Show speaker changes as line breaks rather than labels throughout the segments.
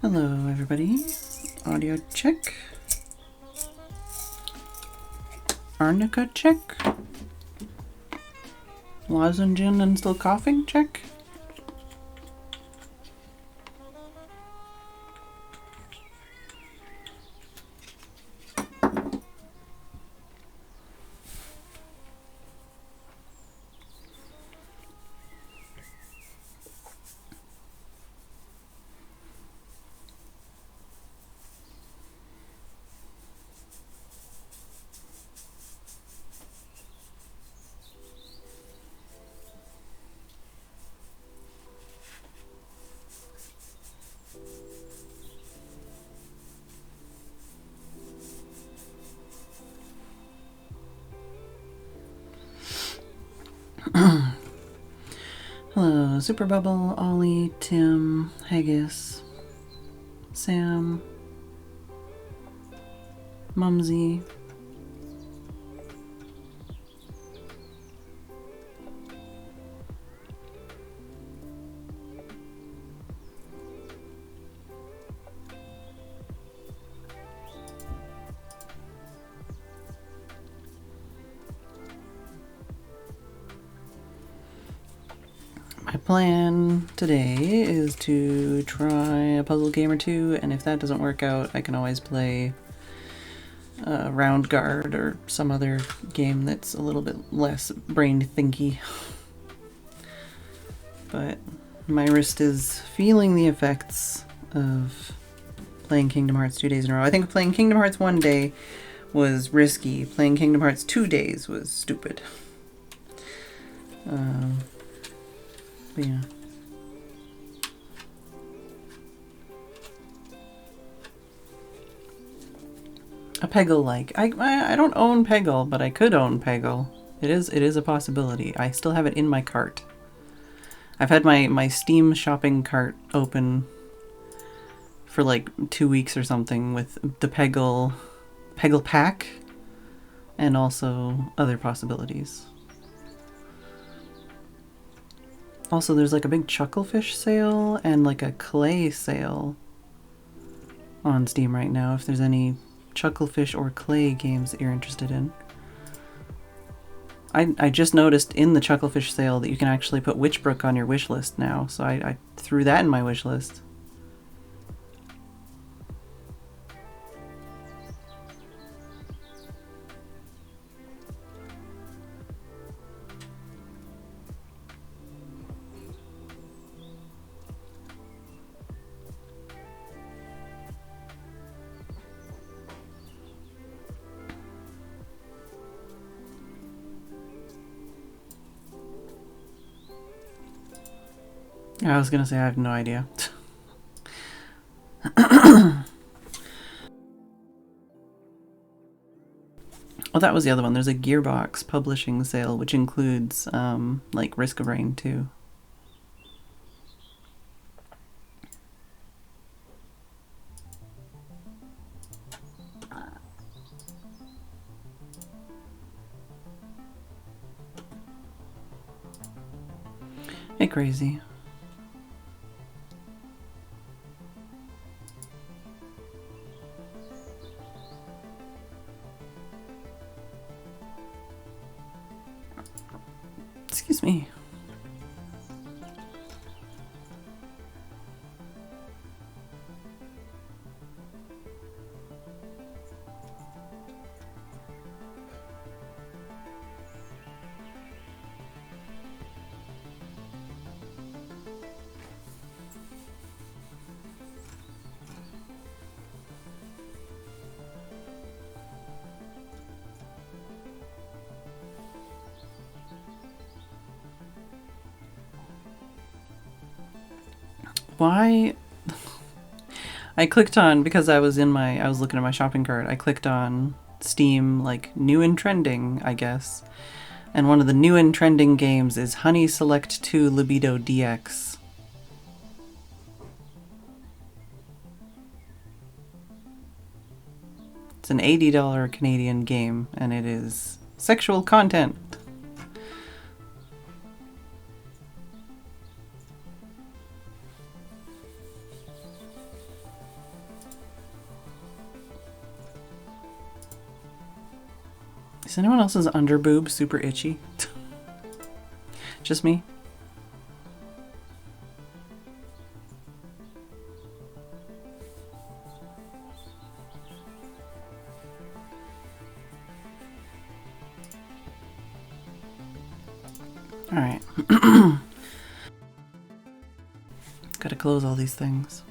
Hello everybody, audio check, arnica check, lozenge and still coughing check. Hello, Super Bubble, Ollie, Tim, Haggis, Sam, Mumsy. My plan today is to try a puzzle game or two, and if that doesn't work out, I can always play Round Guard or some other game that's a little bit less brain thinky. But my wrist is feeling the effects of playing Kingdom Hearts 2 days in a row. I think playing Kingdom Hearts 1 day was risky. Playing Kingdom Hearts 2 days was stupid. But yeah. A Peggle-like. I don't own Peggle, but I could own Peggle. It is a possibility. I still have it in my cart. I've had my Steam shopping cart open for like 2 weeks or something with the Peggle pack and also other possibilities. Also, there's like a big Chucklefish sale and like a Clay sale on Steam right now, if there's any Chucklefish or Clay games that you're interested in. I just noticed in the Chucklefish sale that you can actually put Witchbrook on your wish list now, so I threw that in my wish list. I was gonna say I have no idea. Oh, that was the other one. There's a Gearbox publishing sale, which includes like Risk of Rain too. Hey, crazy. Excuse me. Why? I clicked on, because I was looking at my shopping cart, I clicked on Steam, like, new and trending, I guess. And one of the new and trending games is Honey Select 2 Libido DX. It's an $80 Canadian game, and it is sexual content. Is anyone else's underboob super itchy? Just me? All right. Gotta close all these things.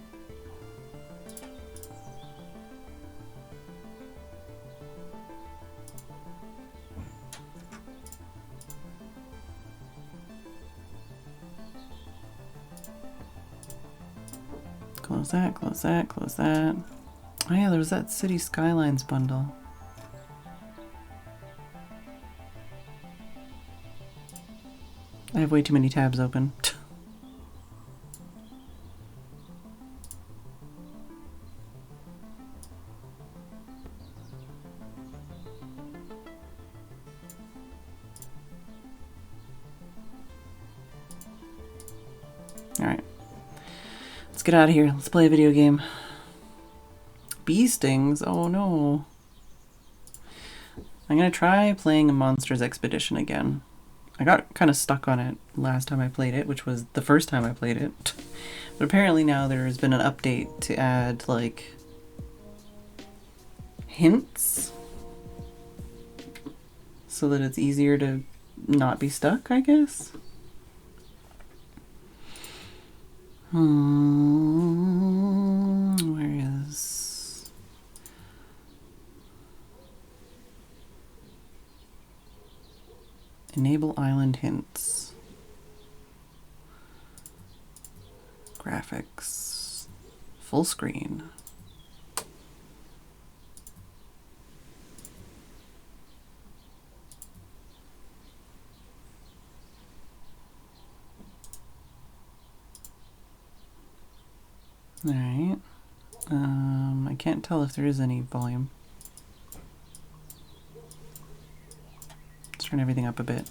Close that, close that, close that. Oh yeah, there was that City Skylines bundle. I have way too many tabs open. Alright. Let's get out of here. Let's play a video game. Bee stings? Oh no. I'm gonna try playing a Monsters Expedition again. I got kind of stuck on it last time I played it, which was the first time I played it. But apparently now there has been an update to add, like, hints so that it's easier to not be stuck, I guess. Where is... Enable island hints. Graphics. Full screen. Alright. I can't tell if there is any volume. Let's turn everything up a bit.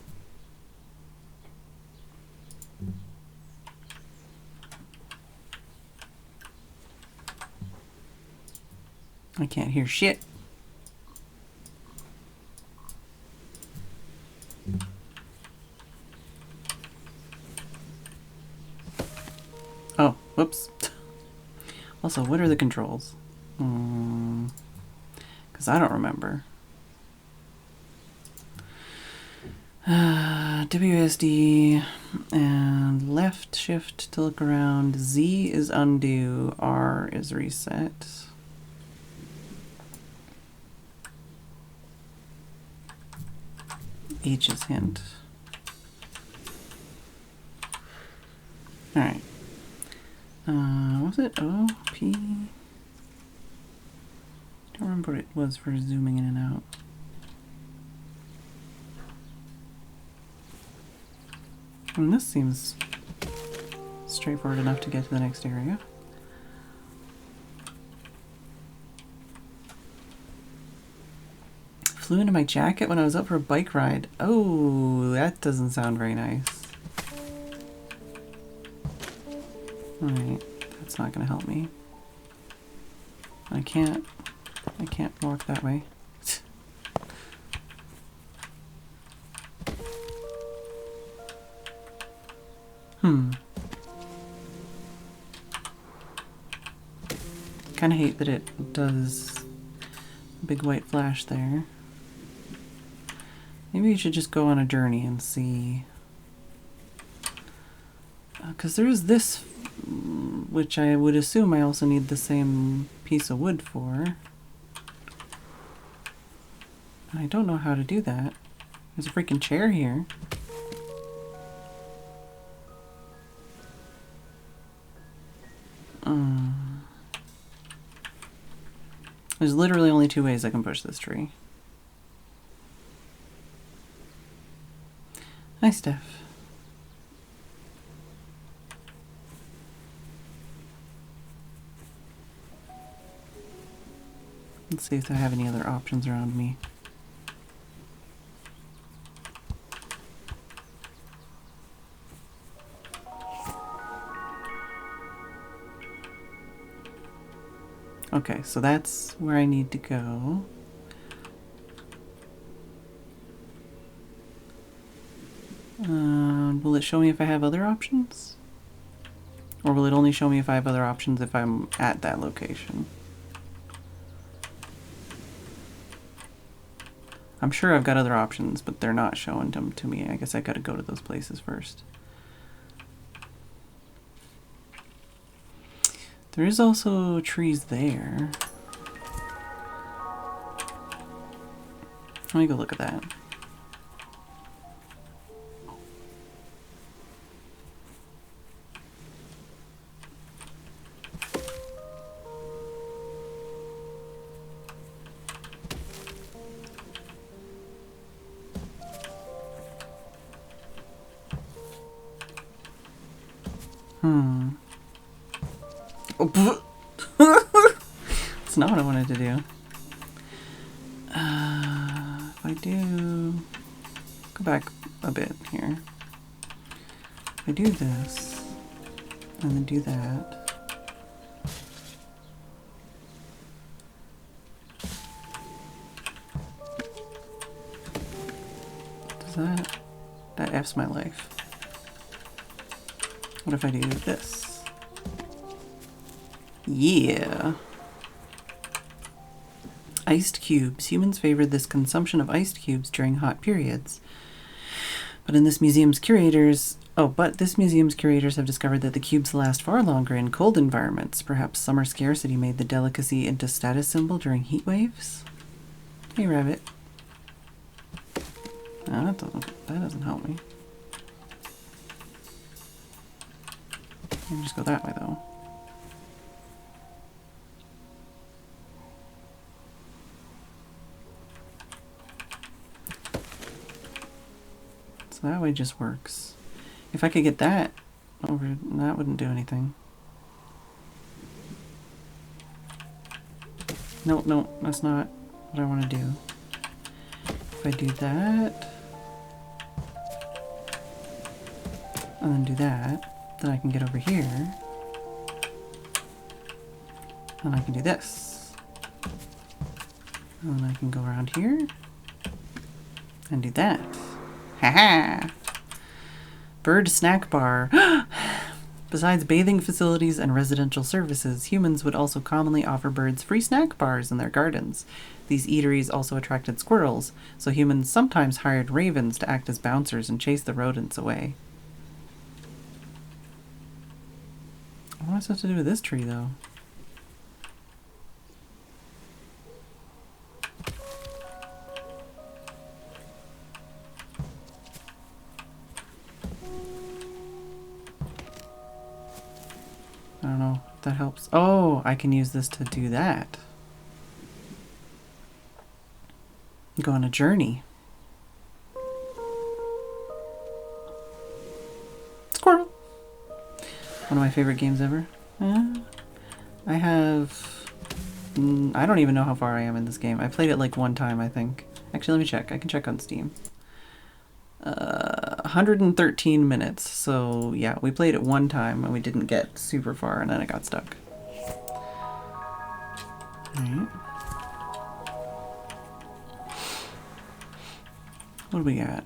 I can't hear shit. Oh, whoops. Also, what are the controls? Because I don't remember. WSD and left shift to look around. Z is undo. R is reset. H is hint. Alright. Was it O, P? Don't remember what it was for zooming in and out. And this seems straightforward enough to get to the next area. Flew into my jacket when I was out for a bike ride. Oh, that doesn't sound very nice. Alright, that's not gonna help me. I can't walk that way. Kinda hate that it does a big white flash there. Maybe we should just go on a journey and see. Because there is this, which I would assume I also need the same piece of wood for. I don't know how to do that. There's a freaking chair here. There's literally only two ways I can push this tree. Hi, Steph. Let's see if I have any other options around me. Okay, so that's where I need to go. Will it show me if I have other options? Or will it only show me if I have other options if I'm at that location? I'm sure I've got other options, but they're not showing them to me. I guess I gotta go to those places first. There is also trees there. Let me go look at that. Oh, that's not what I wanted to do. If I do... Go back a bit here. If I do this, and then do that... Does that... That F's my life. What if I do this? Yeah. Iced cubes. Humans favored this consumption of iced cubes during hot periods. But this museum's curators have discovered that the cubes last far longer in cold environments. Perhaps summer scarcity made the delicacy into status symbol during heat waves? Hey, rabbit. No, that doesn't help me. I can just go that way though. So that way just works. If I could get that over, that wouldn't do anything. No, that's not what I want to do. If I do that, and then do that, then I can get over here, and I can do this. And then I can go around here, and do that. Haha! Bird snack bar. Besides bathing facilities and residential services, humans would also commonly offer birds free snack bars in their gardens. These eateries also attracted squirrels, so humans sometimes hired ravens to act as bouncers and chase the rodents away. What am I supposed to do with this tree, though? I don't know if that helps. Oh, I can use this to do that. Go on a journey. Squirrel! One of my favorite games ever. I have... I don't even know how far I am in this game. I played it like one time, I think. Actually, let me check. I can check on Steam. 113 minutes. So, yeah, we played it one time and we didn't get super far and then it got stuck. Alright. What do we got?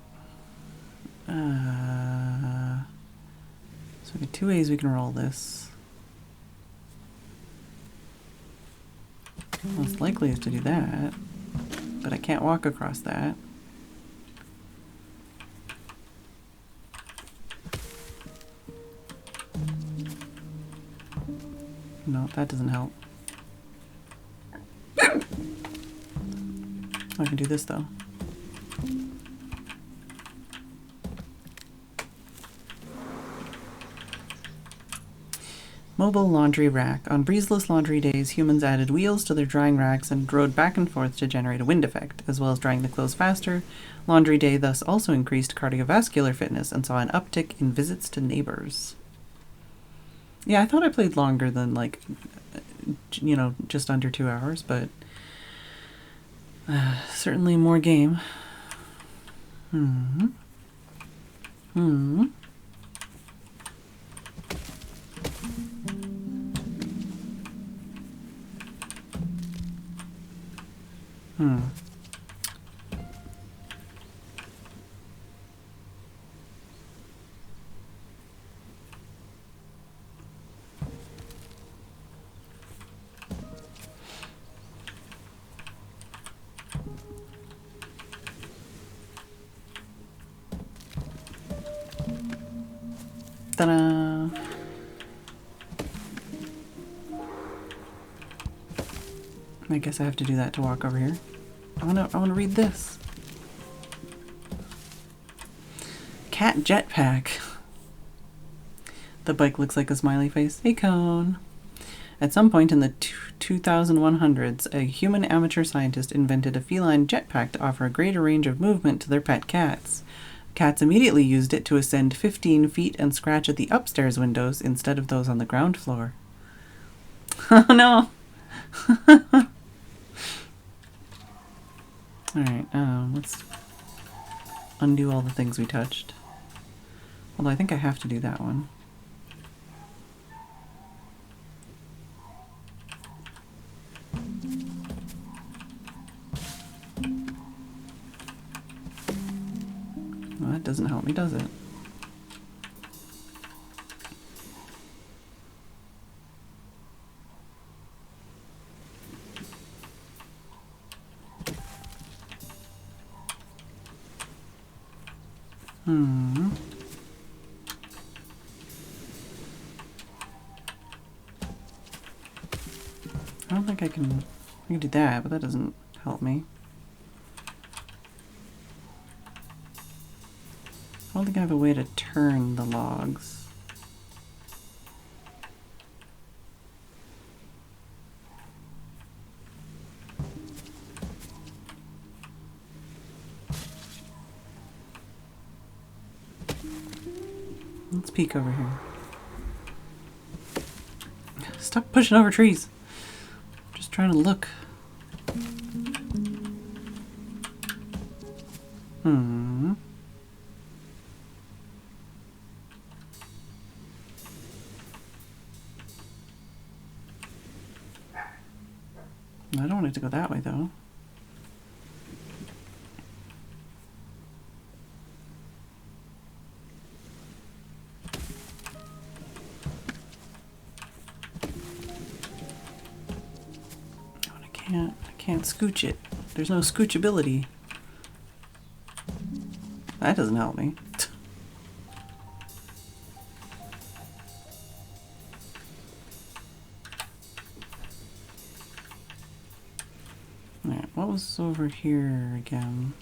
So we got two ways we can roll this. Most likely is to do that, but I can't walk across that. No, that doesn't help. I can do this though. Mobile laundry rack. On breezeless laundry days, humans added wheels to their drying racks and rode back and forth to generate a wind effect. As well as drying the clothes faster, laundry day thus also increased cardiovascular fitness and saw an uptick in visits to neighbors. Yeah, I thought I played longer than, like, you know, just under 2 hours, but certainly more game. Ta-da! I guess I have to do that to walk over here. I wanna read this. Cat jetpack. The bike looks like a smiley face. Hey, Cone. At some point in the 2100s, a human amateur scientist invented a feline jetpack to offer a greater range of movement to their pet cats. Cats immediately used it to ascend 15 feet and scratch at the upstairs windows instead of those on the ground floor. Oh no! Alright, let's undo all the things we touched. Although I think I have to do that one. Well, that doesn't help me, does it? I don't think I can do that, but that doesn't help me. I don't think I have a way to turn the logs. Let's peek over here. Stop pushing over trees. I'm just trying to look. I don't want it to go that way, though. I can't scooch it. There's no scoochability. That doesn't help me. Alright, what was over here again?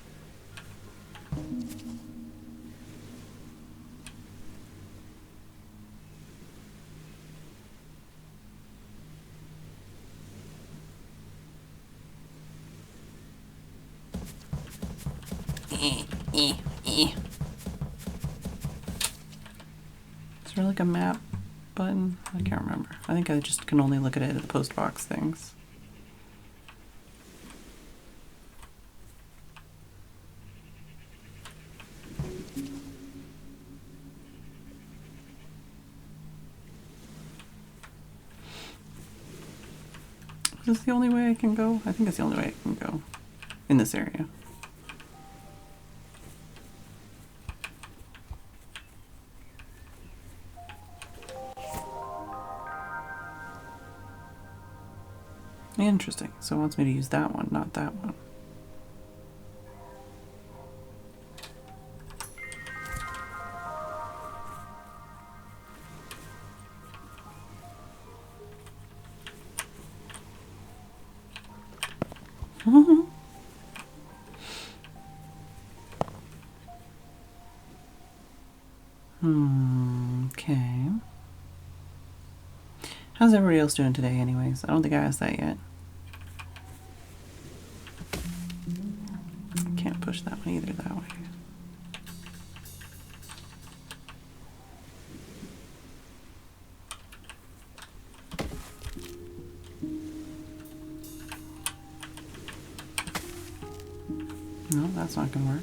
Is there like a map button? I can't remember. I think I just can only look at it at the post box things. Is this the only way I can go? I think it's the only way I can go in this area. Interesting. So it wants me to use that one, not that one. Okay. How's everybody else doing today anyways? I don't think I asked that yet. I can't push that one either that way. No, that's not gonna work.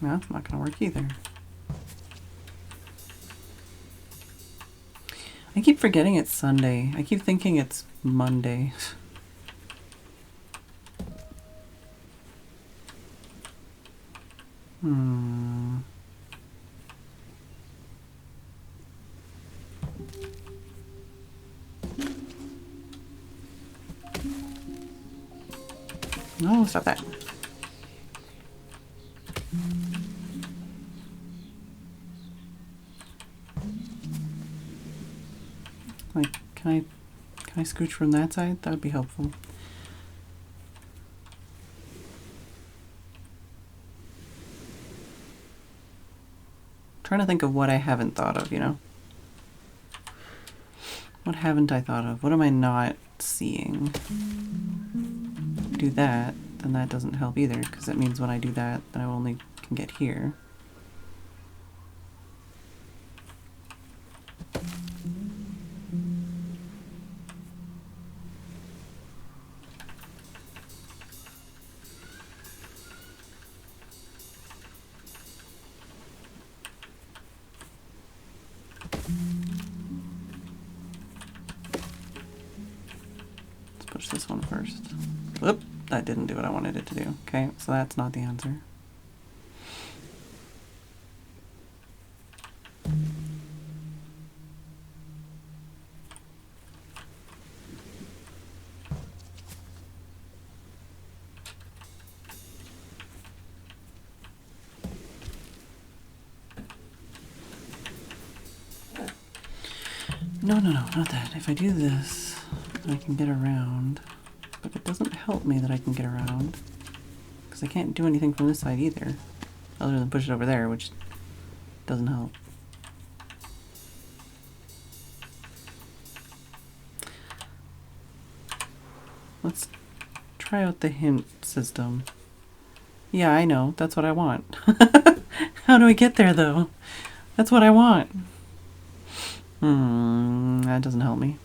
That's not going to work either. I keep forgetting it's Sunday. I keep thinking it's Monday. No, stop that. Like, can I scooch from that side? That would be helpful. Trying to think of what I haven't thought of, you know? What haven't I thought of? What am I not seeing? Do that, then that doesn't help either, because that means when I do that, then I only can get here. Let's push this one first. Whoop, that didn't do what I wanted it to do. Okay, so that's not the answer. No, not that. If I do this, I can get around. But it doesn't help me that I can get around. Because I can't do anything from this side either. Other than push it over there, which doesn't help. Let's try out the hint system. Yeah, I know. That's what I want. How do I get there, though? That's what I want. That doesn't help me.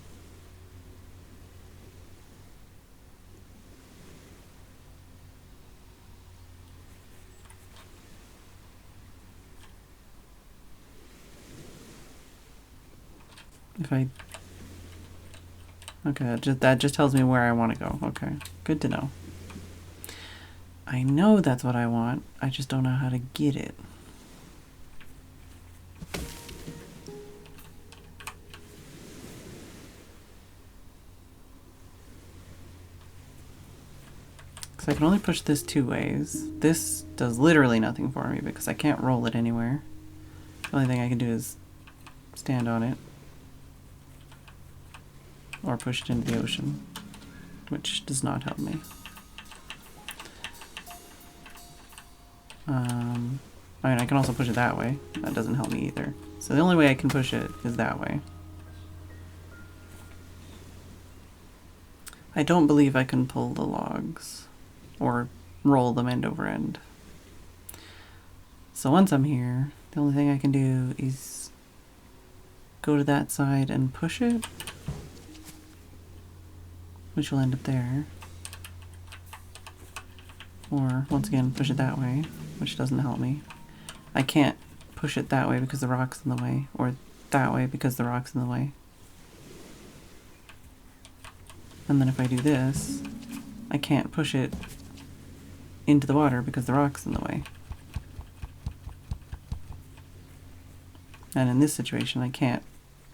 If I... Okay, that just tells me where I want to go. Okay, good to know. I know that's what I want. I just don't know how to get it. Because I can only push this two ways. This does literally nothing for me because I can't roll it anywhere. The only thing I can do is stand on it. Or push it into the ocean, which does not help me. I mean, I can also push it that way. That doesn't help me either. So the only way I can push it is that way. I don't believe I can pull the logs or roll them end over end. So once I'm here, the only thing I can do is go to that side and push it, which will end up there. Or, once again, push it that way, which doesn't help me. I can't push it that way because the rock's in the way, or that way because the rock's in the way. And then if I do this, I can't push it into the water because the rock's in the way. And in this situation, I can't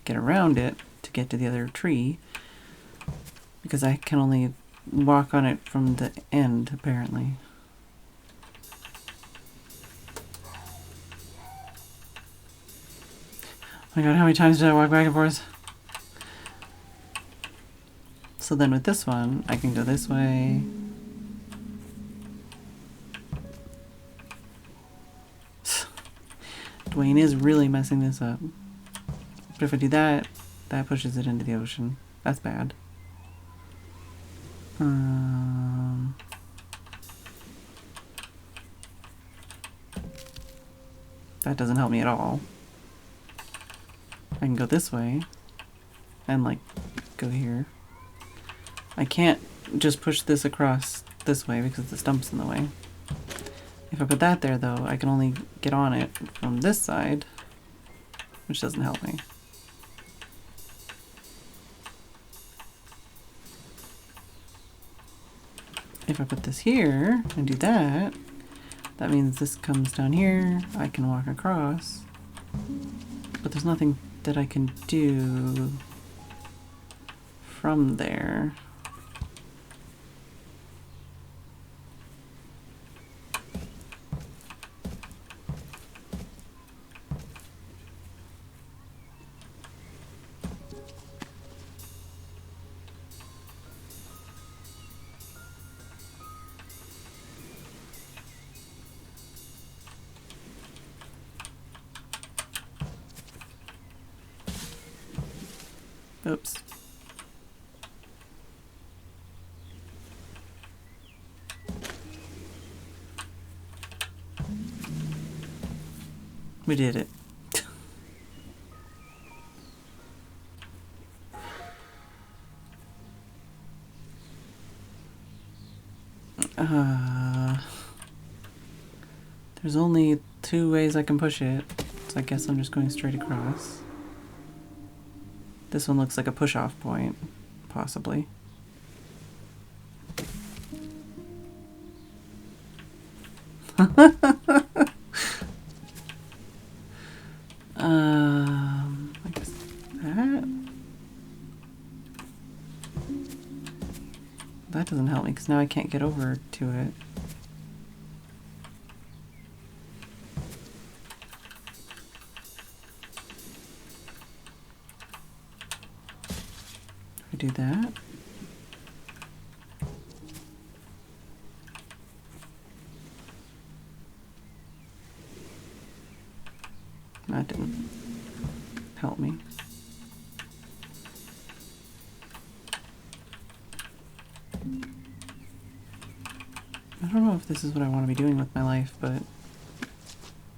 get around it to get to the other tree because I can only walk on it from the end, apparently. Oh my god, how many times did I walk back and forth? So then with this one, I can go this way. Dwayne is really messing this up. But if I do that, that pushes it into the ocean. That's bad. That doesn't help me at all. I can go this way and like go here. I can't just push this across this way because the stump's in the way. If I put that there though, I can only get on it from this side, which doesn't help me. If I put this here and do that, that means this comes down here, I can walk across, but there's nothing that I can do from there. Oops. We did it. There's only 2 ways I can push it, so I guess I'm just going straight across. This one looks like a push-off point, possibly. I guess that doesn't help me because now I can't get over to it. Do that. That didn't help me. I don't know if this is what I want to be doing with my life, but...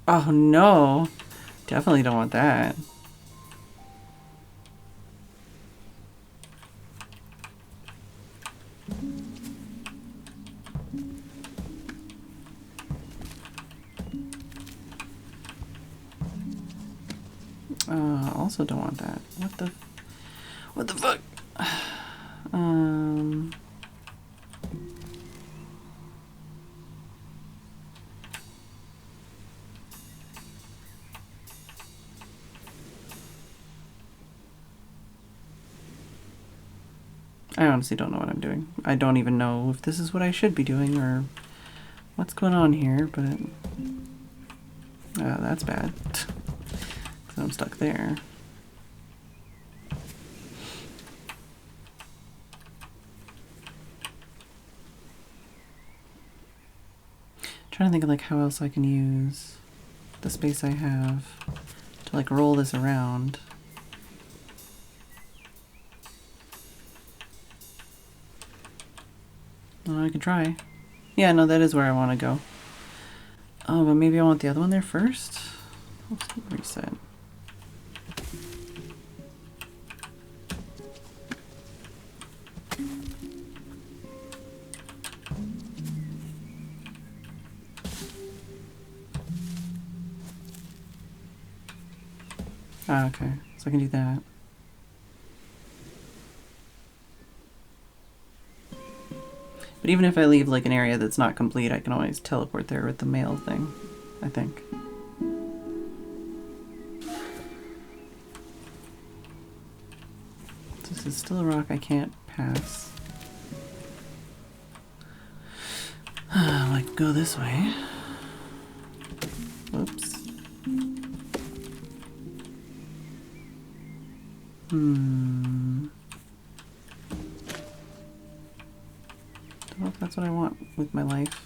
Oh no! Definitely don't want that. Also don't want that. What the fuck? I honestly don't know what I'm doing. I don't even know if this is what I should be doing or what's going on here, but that's bad. So I'm stuck there. Trying to think of like how else I can use the space I have to like roll this around. Oh, I could try. Yeah, no, that is where I want to go. Oh, but maybe I want the other one there first? Let's reset. Ah, okay. So I can do that. But even if I leave like an area that's not complete, I can always teleport there with the mail thing, I think. This is still a rock I can't pass. I can go this way. Whoops. Don't know if that's what I want with my life.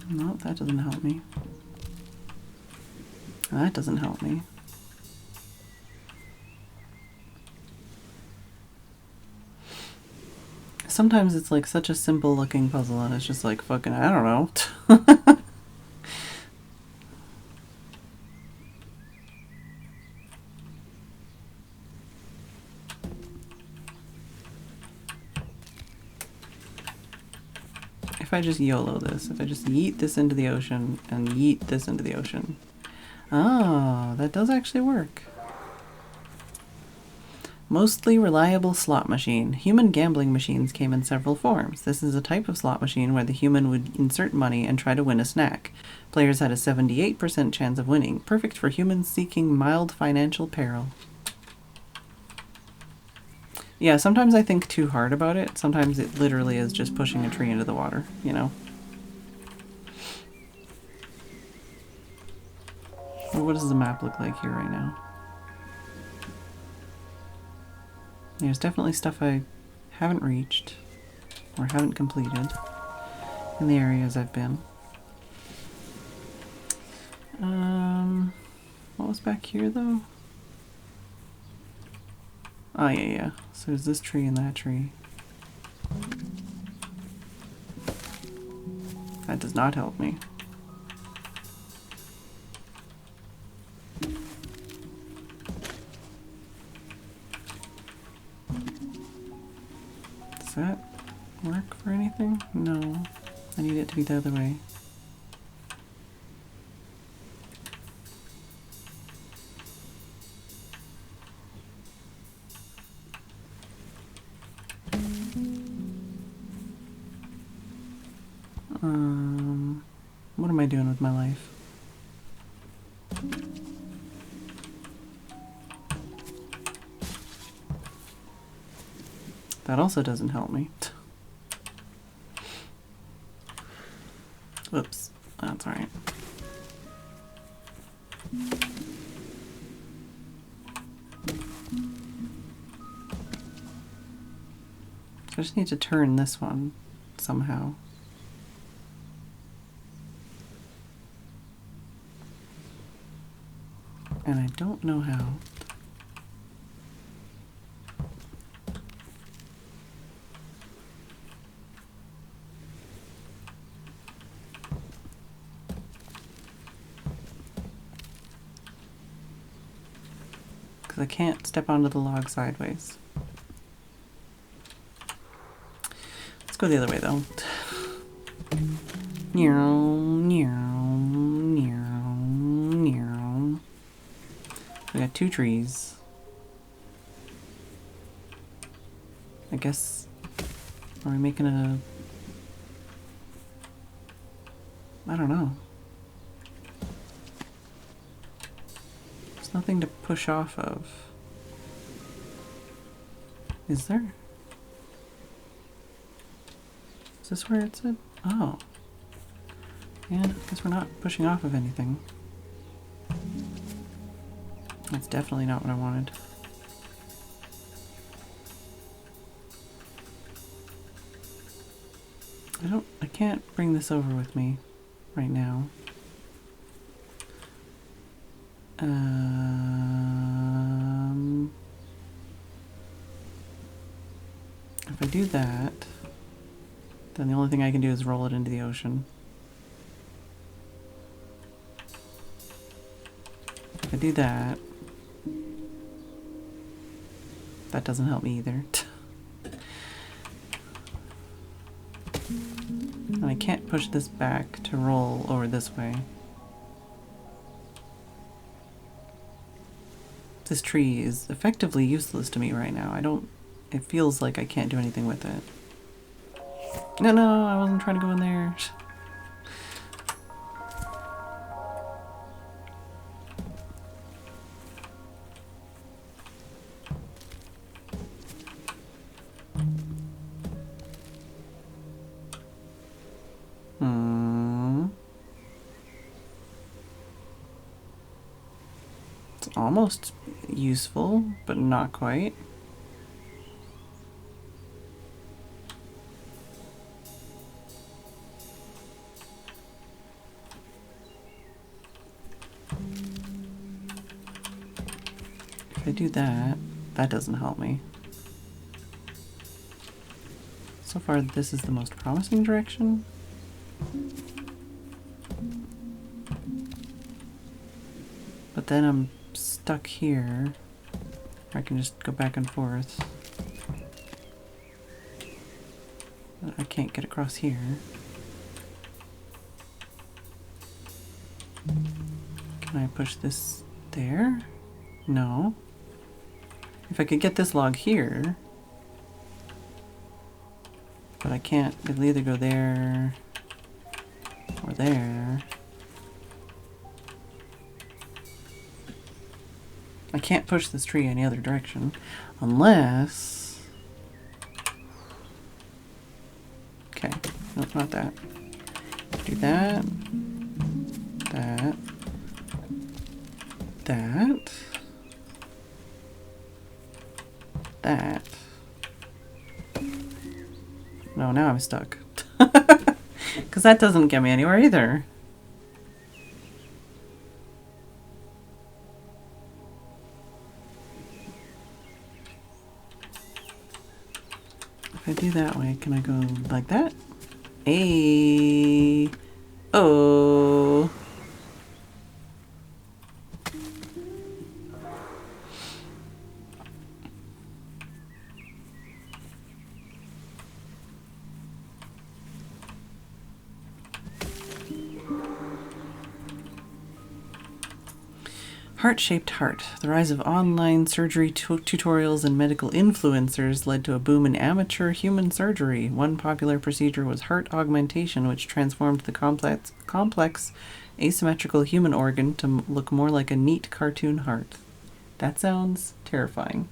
No, that doesn't help me. That doesn't help me. Sometimes it's like such a simple looking puzzle and it's just like fucking, I don't know. if I just YOLO this? If I just yeet this into the ocean and yeet this into the ocean? Oh, that does actually work. Mostly reliable slot machine. Human gambling machines came in several forms. This is a type of slot machine where the human would insert money and try to win a snack. Players had a 78% chance of winning. Perfect for humans seeking mild financial peril. Yeah, sometimes I think too hard about it. Sometimes it literally is just pushing a tree into the water, you know? Well, what does the map look like here right now? There's definitely stuff I haven't reached or haven't completed in the areas I've been. What was back here though? Oh yeah. So there's this tree and that tree. That does not help me. Does that work for anything? No. I need it to be the other way. What am I doing with my life? That also doesn't help me. Whoops. That's alright. I just need to turn this one somehow. And I don't know how. Because I can't step onto the log sideways. Let's go the other way though. We got 2 trees. I guess, are we making a, I don't know. There's nothing to push off of. Is there? Is this where it said? Oh. Yeah, I guess we're not pushing off of anything. That's definitely not what I wanted. I can't bring this over with me right now. If I do that, then the only thing I can do is roll it into the ocean. If I do that, that doesn't help me either. And I can't push this back to roll over this way. This tree is effectively useless to me right now. It feels like I can't do anything with it. No, I wasn't trying to go in there. It's almost useful, but not quite. If I do that, that doesn't help me. So far, this is the most promising direction. But then I'm stuck here. I can just go back and forth. I can't get across here. Can I push this there? No. If I could get this log here, but I can't. It'll either go there or there. I can't push this tree any other direction unless... Okay, nope, not that. Do that, that, that, that. No, now I'm stuck. Because that doesn't get me anywhere either. If I do that way, can I go like that? Hey. Oh. Heart-shaped heart. The rise of online surgery tutorials and medical influencers led to a boom in amateur human surgery. One popular procedure was heart augmentation, which transformed the complex asymmetrical human organ to look more like a neat cartoon heart. That sounds terrifying.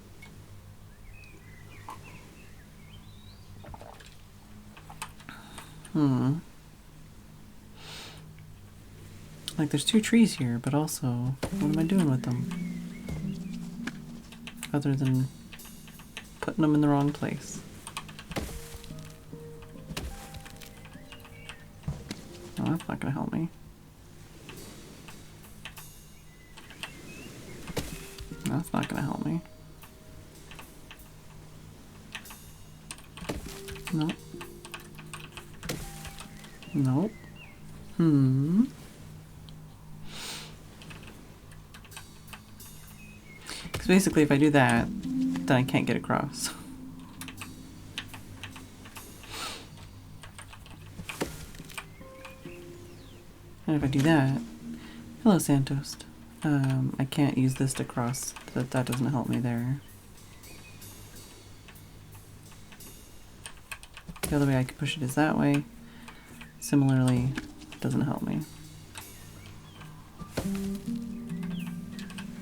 Like, there's two trees here, but also, what am I doing with them? Other than putting them in the wrong place. Oh, that's not going to help me. That's not going to help me. Nope. Nope. Because basically if I do that, then I can't get across. And if I do that, hello Santos, I can't use this to cross. That doesn't help me there. The other way I could push it is that way. Similarly, doesn't help me.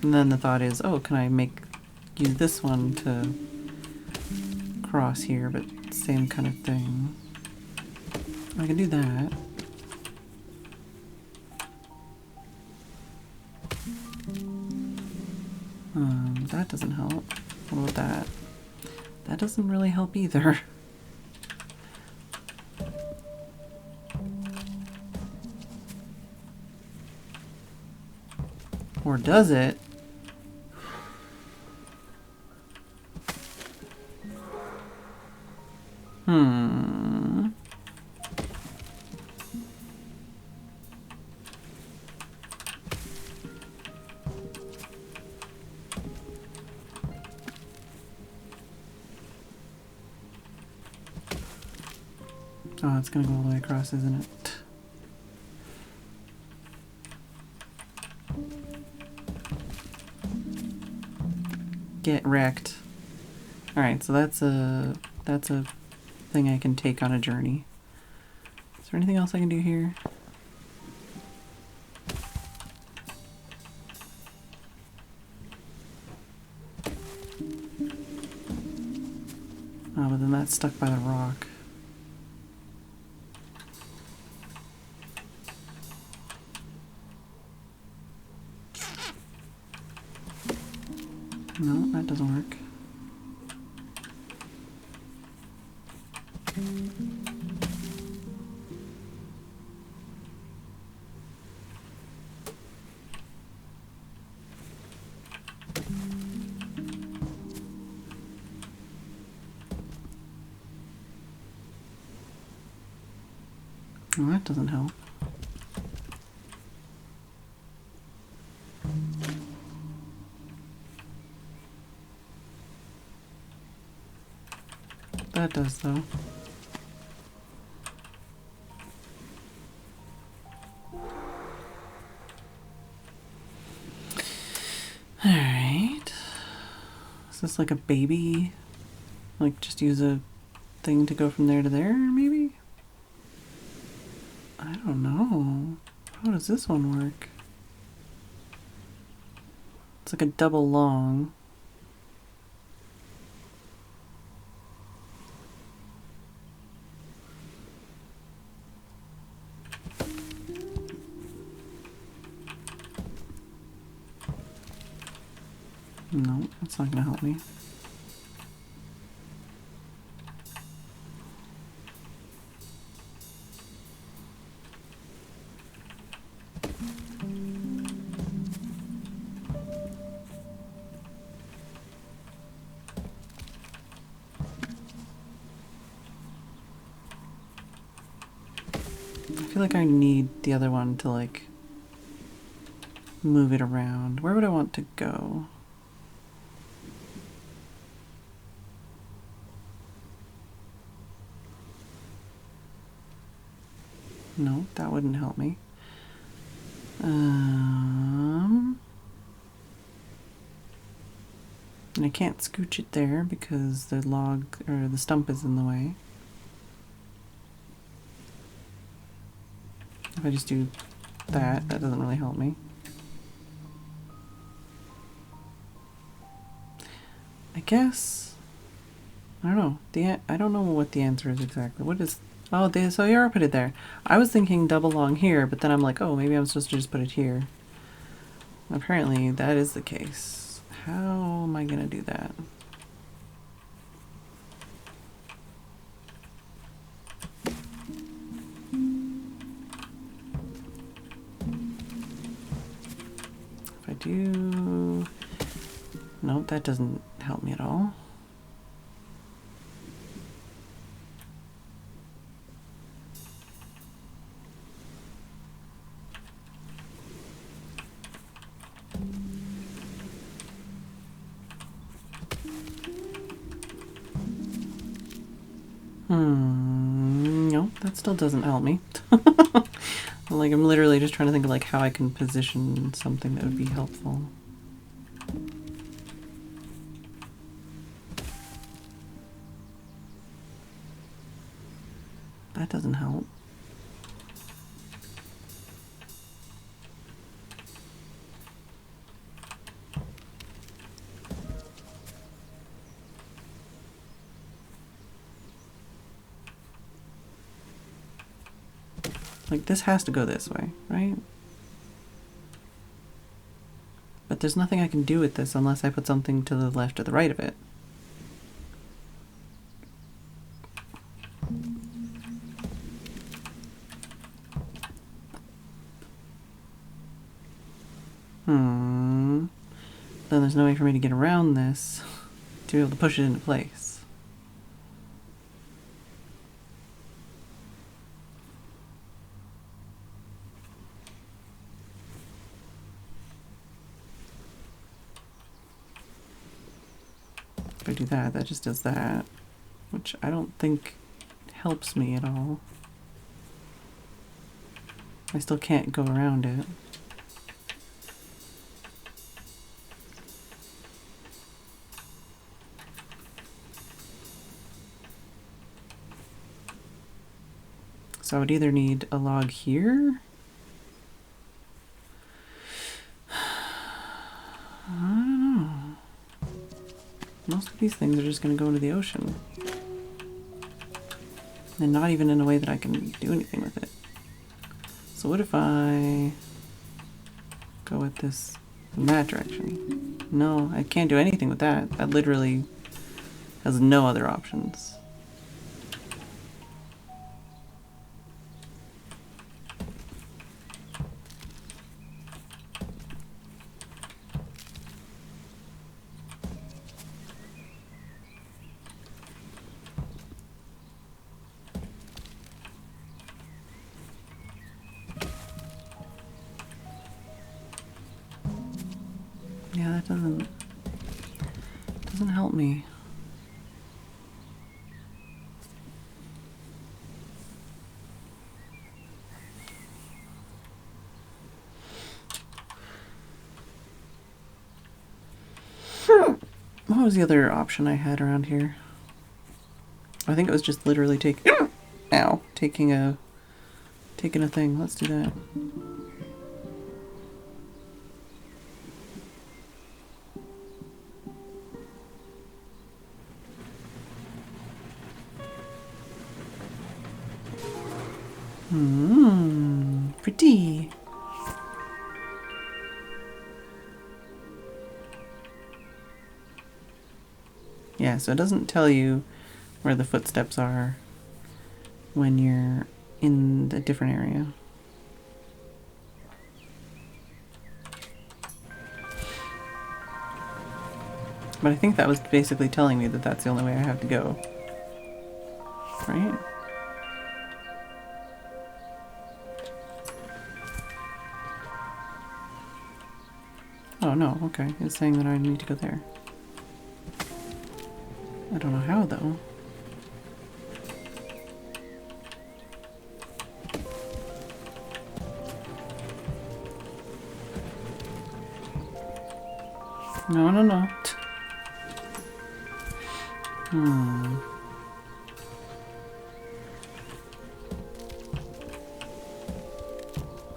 And then the thought is, oh, can I use this one to cross here, but same kind of thing. I can do that. That doesn't help. What about that? That doesn't really help either. Or does it? Oh, it's gonna go all the way across, isn't it? Get wrecked. Alright, so that's a thing I can take on a journey. Is there anything else I can do here? Oh, but then that's stuck by the rock. No, that doesn't work. Oh, that doesn't help. That does, though. Is this like a baby? Like just use a thing to go from there to there, maybe? I don't know. How does this one work? It's like a double long. No, that's not gonna help me. I feel like I need the other one to like move it around. Where would I want to go? No, that wouldn't help me. And I can't scooch it there because the log or the stump is in the way. If I just do that, that doesn't really help me. I guess, I don't know. I don't know what the answer is exactly. What is, oh, so you are put it there. I was thinking double long here, but then I'm like, oh, maybe I'm supposed to just put it here. Apparently that is the case. How am I gonna do that? If I do, nope, that doesn't help me at all. No, that still doesn't help me. Like, I'm literally just trying to think of like how I can position something that would be helpful. That doesn't help. Like, this has to go this way, right? But there's nothing I can do with this unless I put something to the left or the right of it. Then there's no way for me to get around this to be able to push it into place. If I do that, that just does that, which I don't think helps me at all. I still can't go around it. So I would either need a log here. I don't know. Most of these things are just going to go into the ocean. And not even in a way that I can do anything with it. So what if I go with this in that direction? No, I can't do anything with that. That literally has no other options. Yeah, that doesn't help me. What was the other option I had around here? I think it was just literally taking a thing. Let's do that. Pretty. Yeah, so it doesn't tell you where the footsteps are when you're in a different area. But I think that was basically telling me that that's the only way I have to go. Right? Oh no, okay. It's saying that I need to go there. I don't know how though. No, no, no.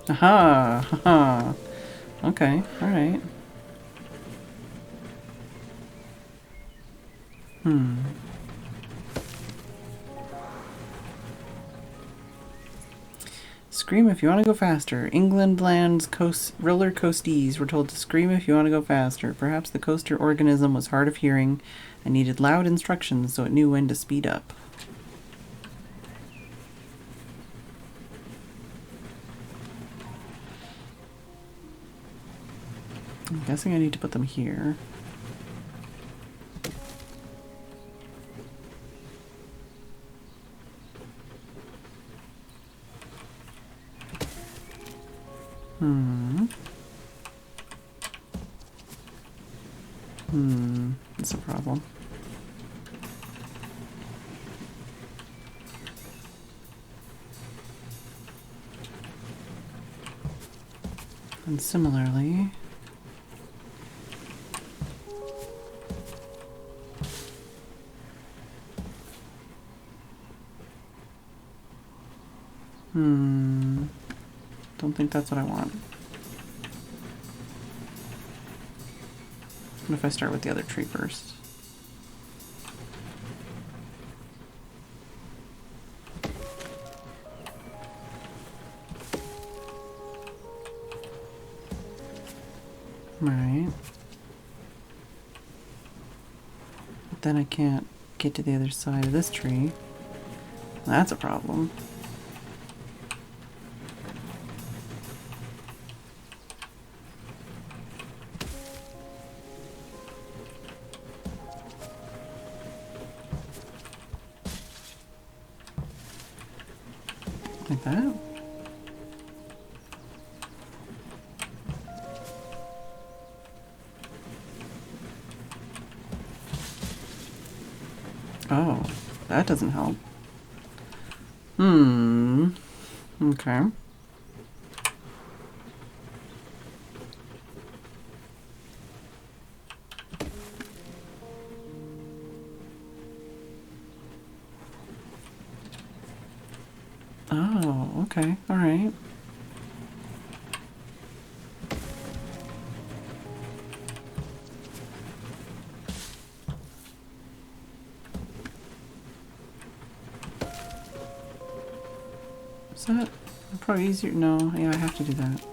Aha! Haha! Okay, alright. Scream if you want to go faster. England lands roller coasties were told to scream if you want to go faster. Perhaps the coaster organism was hard of hearing and needed loud instructions so it knew when to speed up. I'm guessing I need to put them here. That's a problem. And similarly, don't think that's what I want. What if I start with the other tree first? Right. But then I can't get to the other side of this tree. That's a problem. Like that? Oh, that doesn't help. Okay. Oh, okay, all right. Is that probably easier? No, yeah, I have to do that.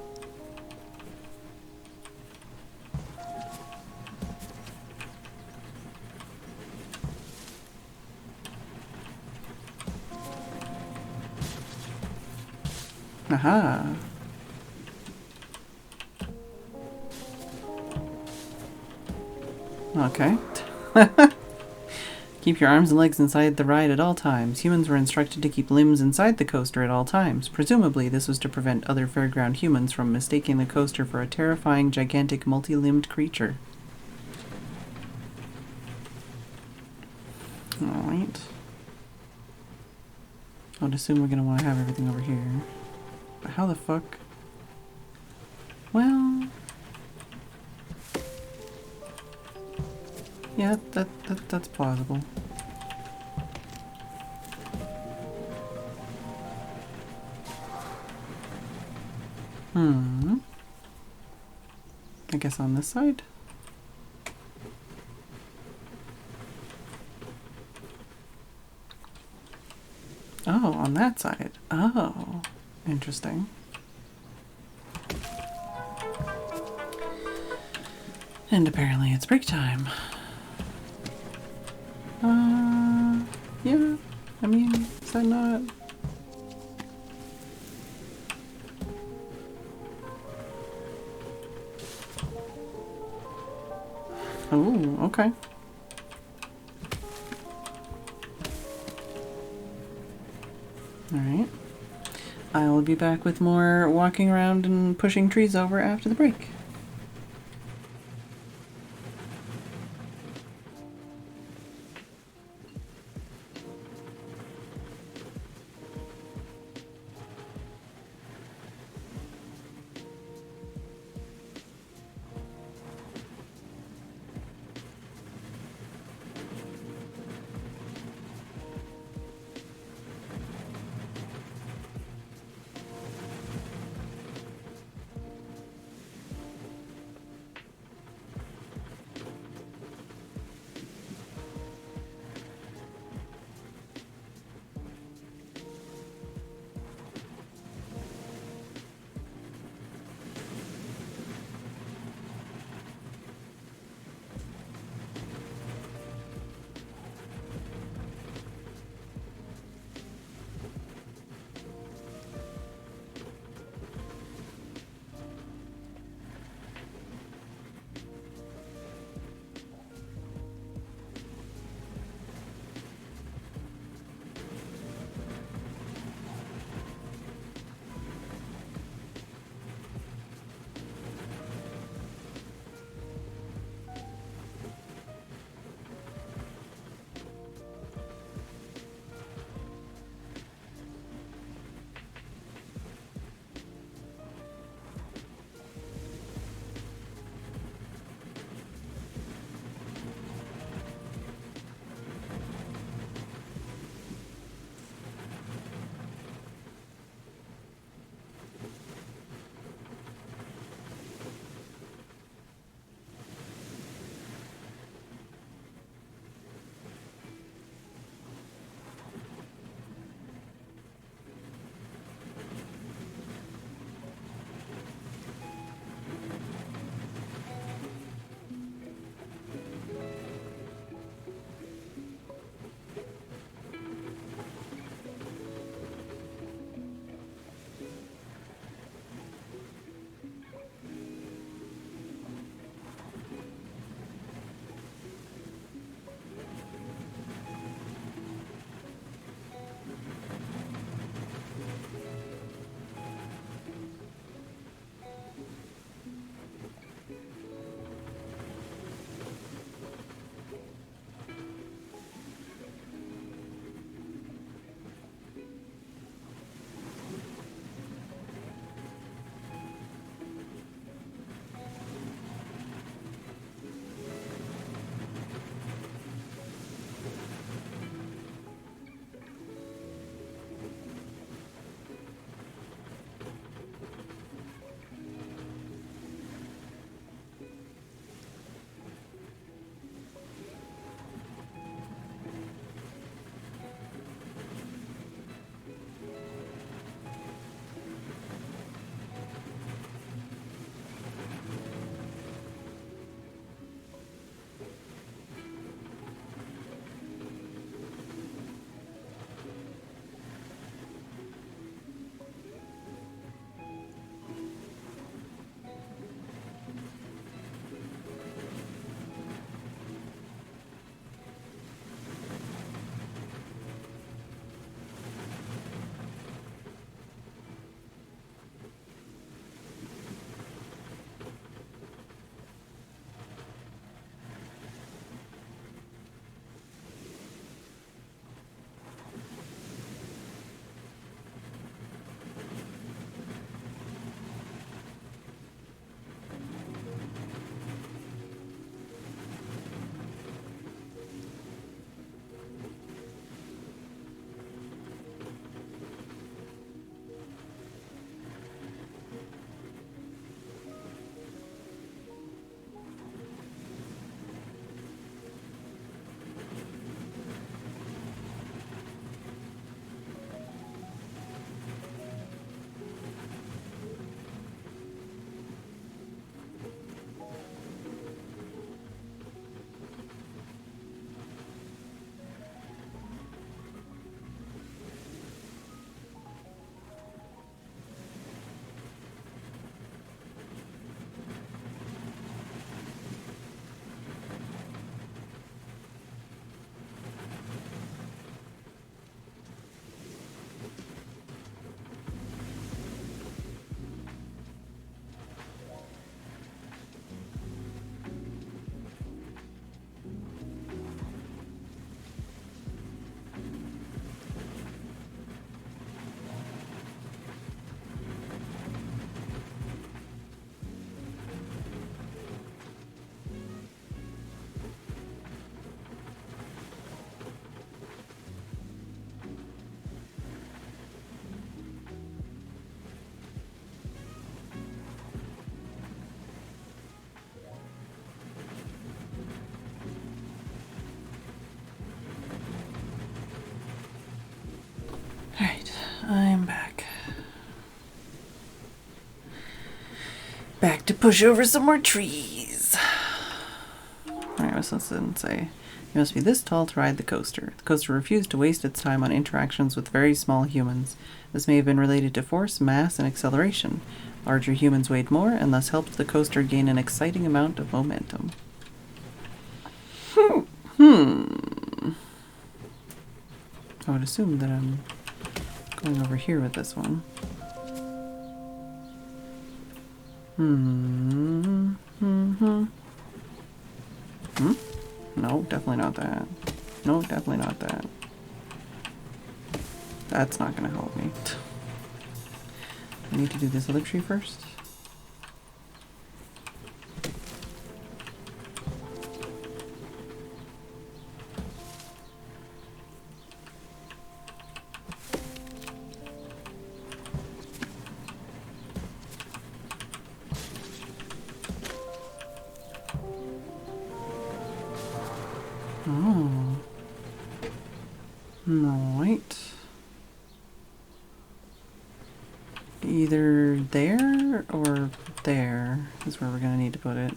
Aha. Okay. Keep your arms and legs inside the ride at all times. Humans were instructed to keep limbs inside the coaster at all times. Presumably, this was to prevent other fairground humans from mistaking the coaster for a terrifying, gigantic, multi-limbed creature. Alright. I would assume we're going to want to have everything over here. But how the fuck? Well... Yeah, that's plausible. I guess on this side? Oh, on that side. Oh, interesting. And apparently it's break time. Yeah. I mean, is that not... Oh, okay. Alright. I will be back with more walking around and pushing trees over after the break. I'm back. Back to push over some more trees. Alright, so let's then say, you must be this tall to ride the coaster. The coaster refused to waste its time on interactions with very small humans. This may have been related to force, mass, and acceleration. Larger humans weighed more, and thus helped the coaster gain an exciting amount of momentum. I would assume that I'm going over here with this one. No, definitely not that. No, definitely not that. That's not gonna help me. I need to do this other tree first. Oh. Right. Either there or there is where we're gonna need to put it.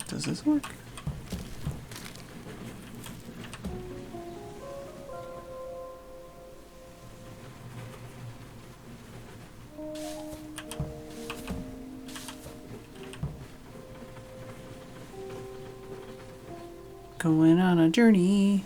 Does this work? Going on a journey.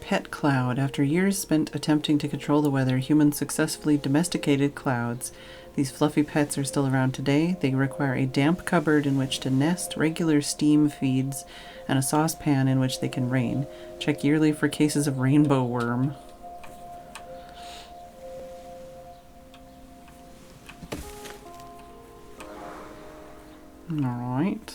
Pet cloud. After years spent attempting to control the weather, humans successfully domesticated clouds. These fluffy pets are still around today. They require a damp cupboard in which to nest, regular steam feeds, and a saucepan in which they can rain. Check yearly for cases of rainbow worm. Alright.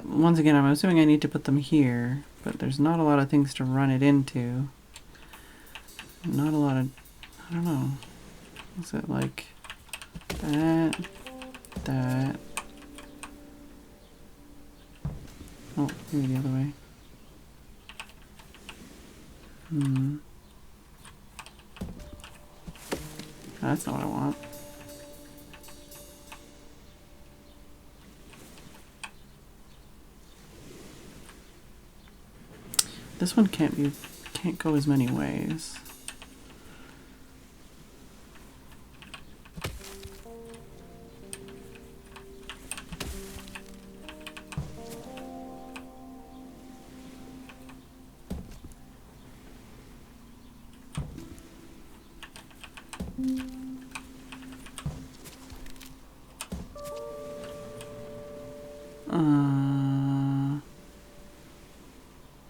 Once again, I'm assuming I need to put them here, but there's not a lot of things to run it into. Not a lot of... I don't know. Is it like that? That? Oh, maybe the other way. That's not what I want. This one can't go as many ways.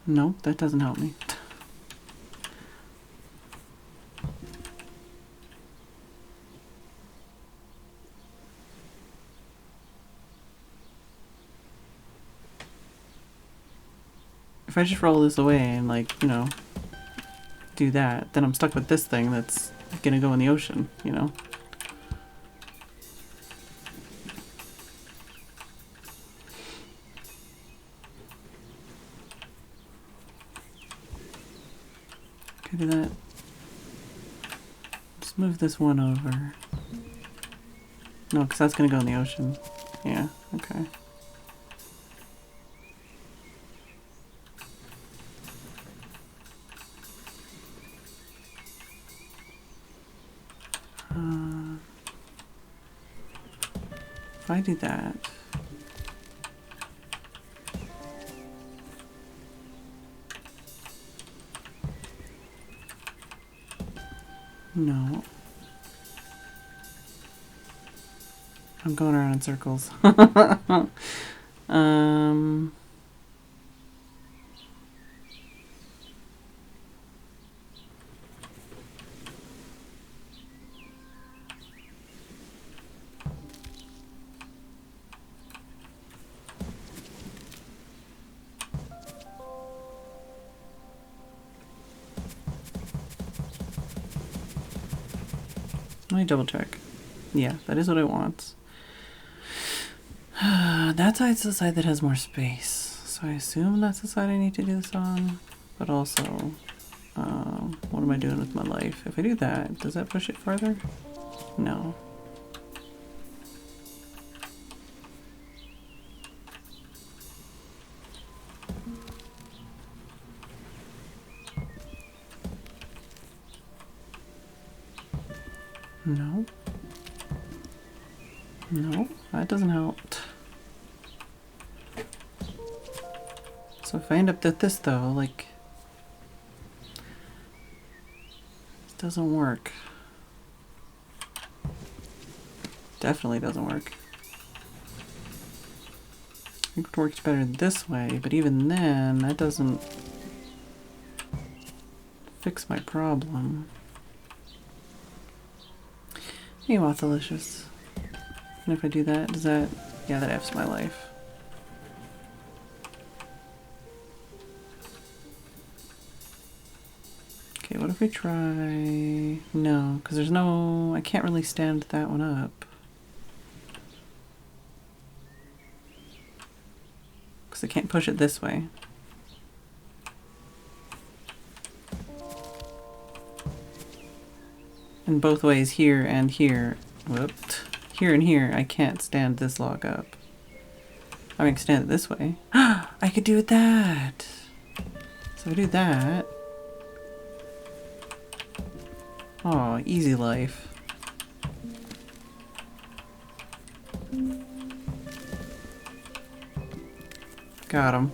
No, that doesn't help me. If I just roll this away and, like, you know, do that, then I'm stuck with this thing that's gonna go in the ocean, you know? Can I do that? Just move this one over. No, because that's gonna go in the ocean. Yeah, okay. If I do that, No. I'm going around in circles. Let me double check. Yeah, that is what it wants. That side's the side that has more space. So I assume that's the side I need to do this on. But also, what am I doing with my life? If I do that, does that push it farther? No. No. No, that doesn't help. So if I end up with this though, like, it doesn't work. Definitely doesn't work. I think it works better this way, but even then, that doesn't fix my problem. Hey, Wathalicious. And if I do that, does that... Yeah, that F's my life. Okay, what if we try... No, because there's no... I can't really stand that one up. Because I can't push it this way. In both ways, here and here. Whooped. Here and here, I can't stand this log up. I can stand it this way. I could do it that! So if I do that... Oh, easy life. Got him.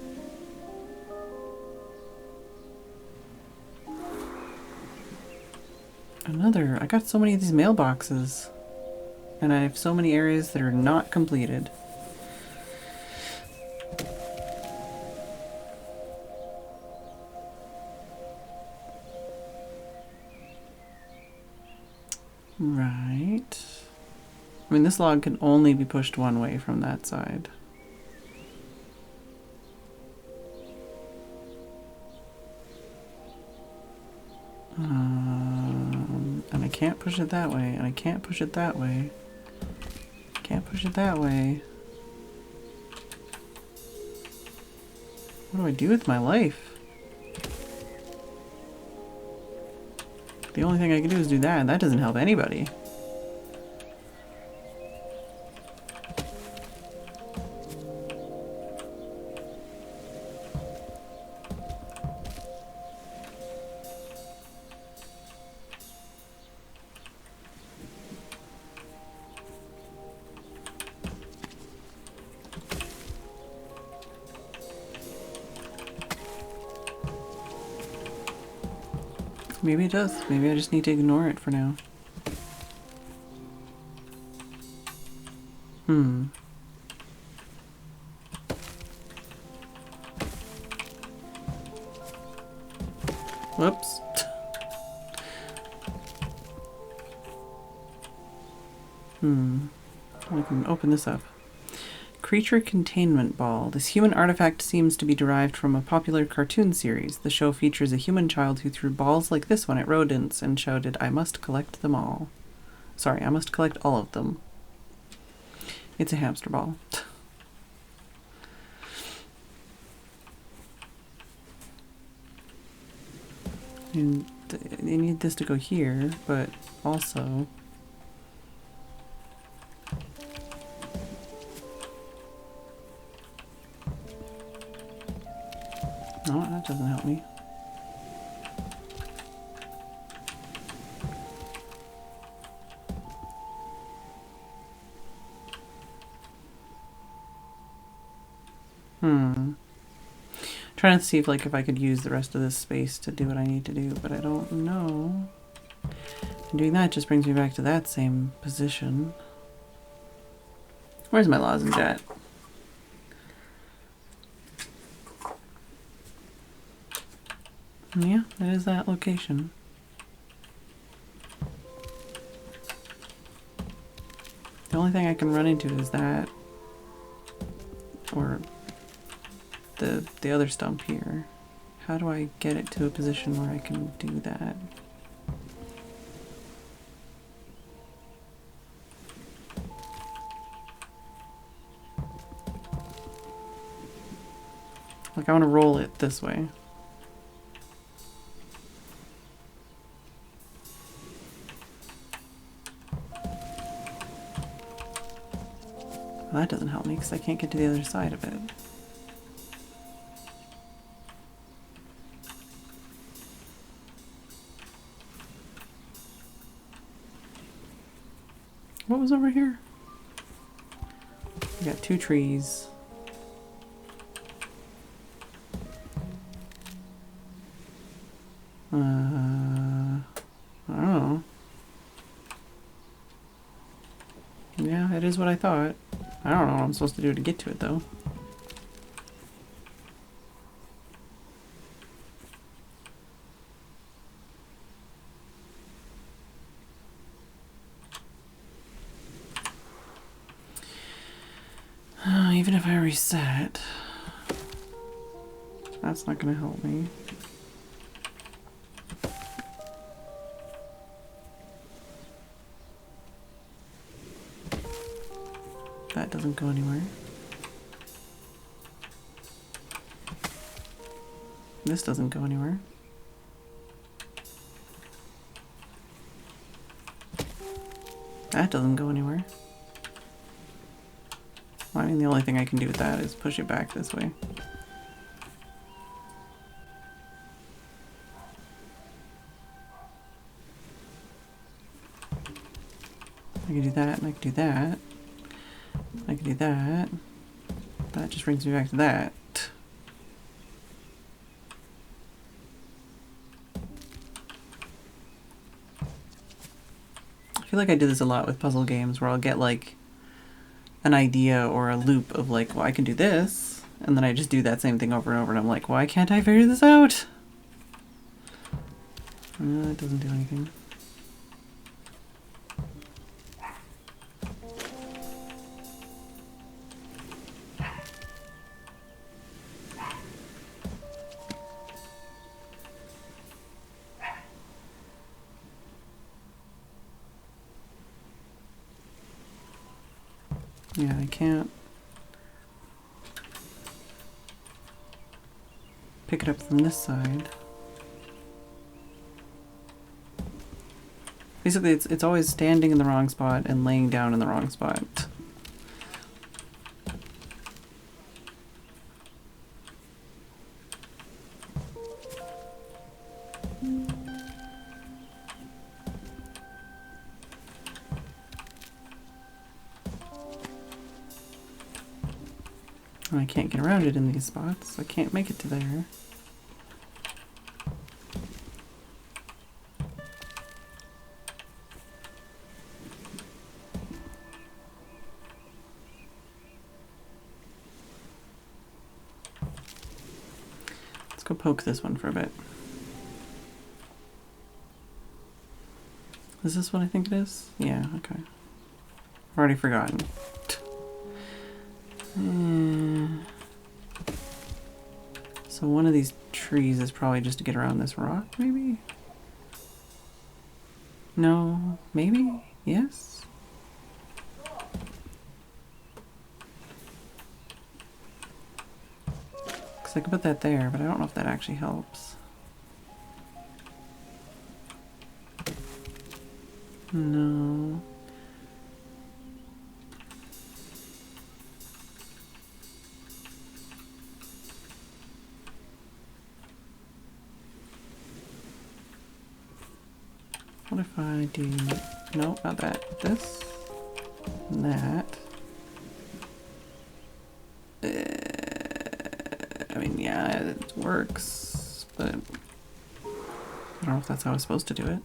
Another. I got so many of these mailboxes. And I have so many areas that are not completed. Right. I mean, this log can only be pushed one way from that side. And I can't push it that way, and I can't push it that way. Can't push it that way. What do I do with my life? The only thing I can do is do that, and that doesn't help anybody. Maybe it does. Maybe I just need to ignore it for now. Whoops. I can open this up. Creature Containment Ball. This human artifact seems to be derived from a popular cartoon series. The show features a human child who threw balls like this one at rodents and shouted, "I must collect them all." Sorry, I must collect all of them. It's a hamster ball. And they need this to go here, but also... No, that doesn't help me. Trying to see if I could use the rest of this space to do what I need to do, but I don't know. And doing that just brings me back to that same position. Where's my lozenge at? Yeah, it is that location. The only thing I can run into is that, or the other stump here. How do I get it to a position where I can do that? Like, I want to roll it this way. Well, that doesn't help me because I can't get to the other side of it. What was over here? We got 2 trees. I don't know. Yeah, it is what I thought. I don't know what I'm supposed to do to get to it, though. Even if I reset, that's not going to help me. That doesn't go anywhere. This doesn't go anywhere. That doesn't go anywhere. Well, I mean, the only thing I can do with that is push it back this way. I can do that, and I can do that. I can do that. That just brings me back to that. I feel like I do this a lot with puzzle games where I'll get like an idea or a loop of like, well, I can do this, and then I just do that same thing over and over, and I'm like, why can't I figure this out? It doesn't do anything. Yeah, I can't pick it up from this side. Basically, it's always standing in the wrong spot and laying down in the wrong spot. I can't get around it in these spots. I can't make it to there. Let's go poke this one for a bit. Is this what I think it is? Yeah, okay. I've already forgotten. So one of these trees is probably just to get around this rock, maybe? No, maybe? Yes? Because I could put that there, but I don't know if that actually helps. No. What if I do, no, not that, this, and that. I mean, yeah, it works, but I don't know if that's how I was supposed to do it.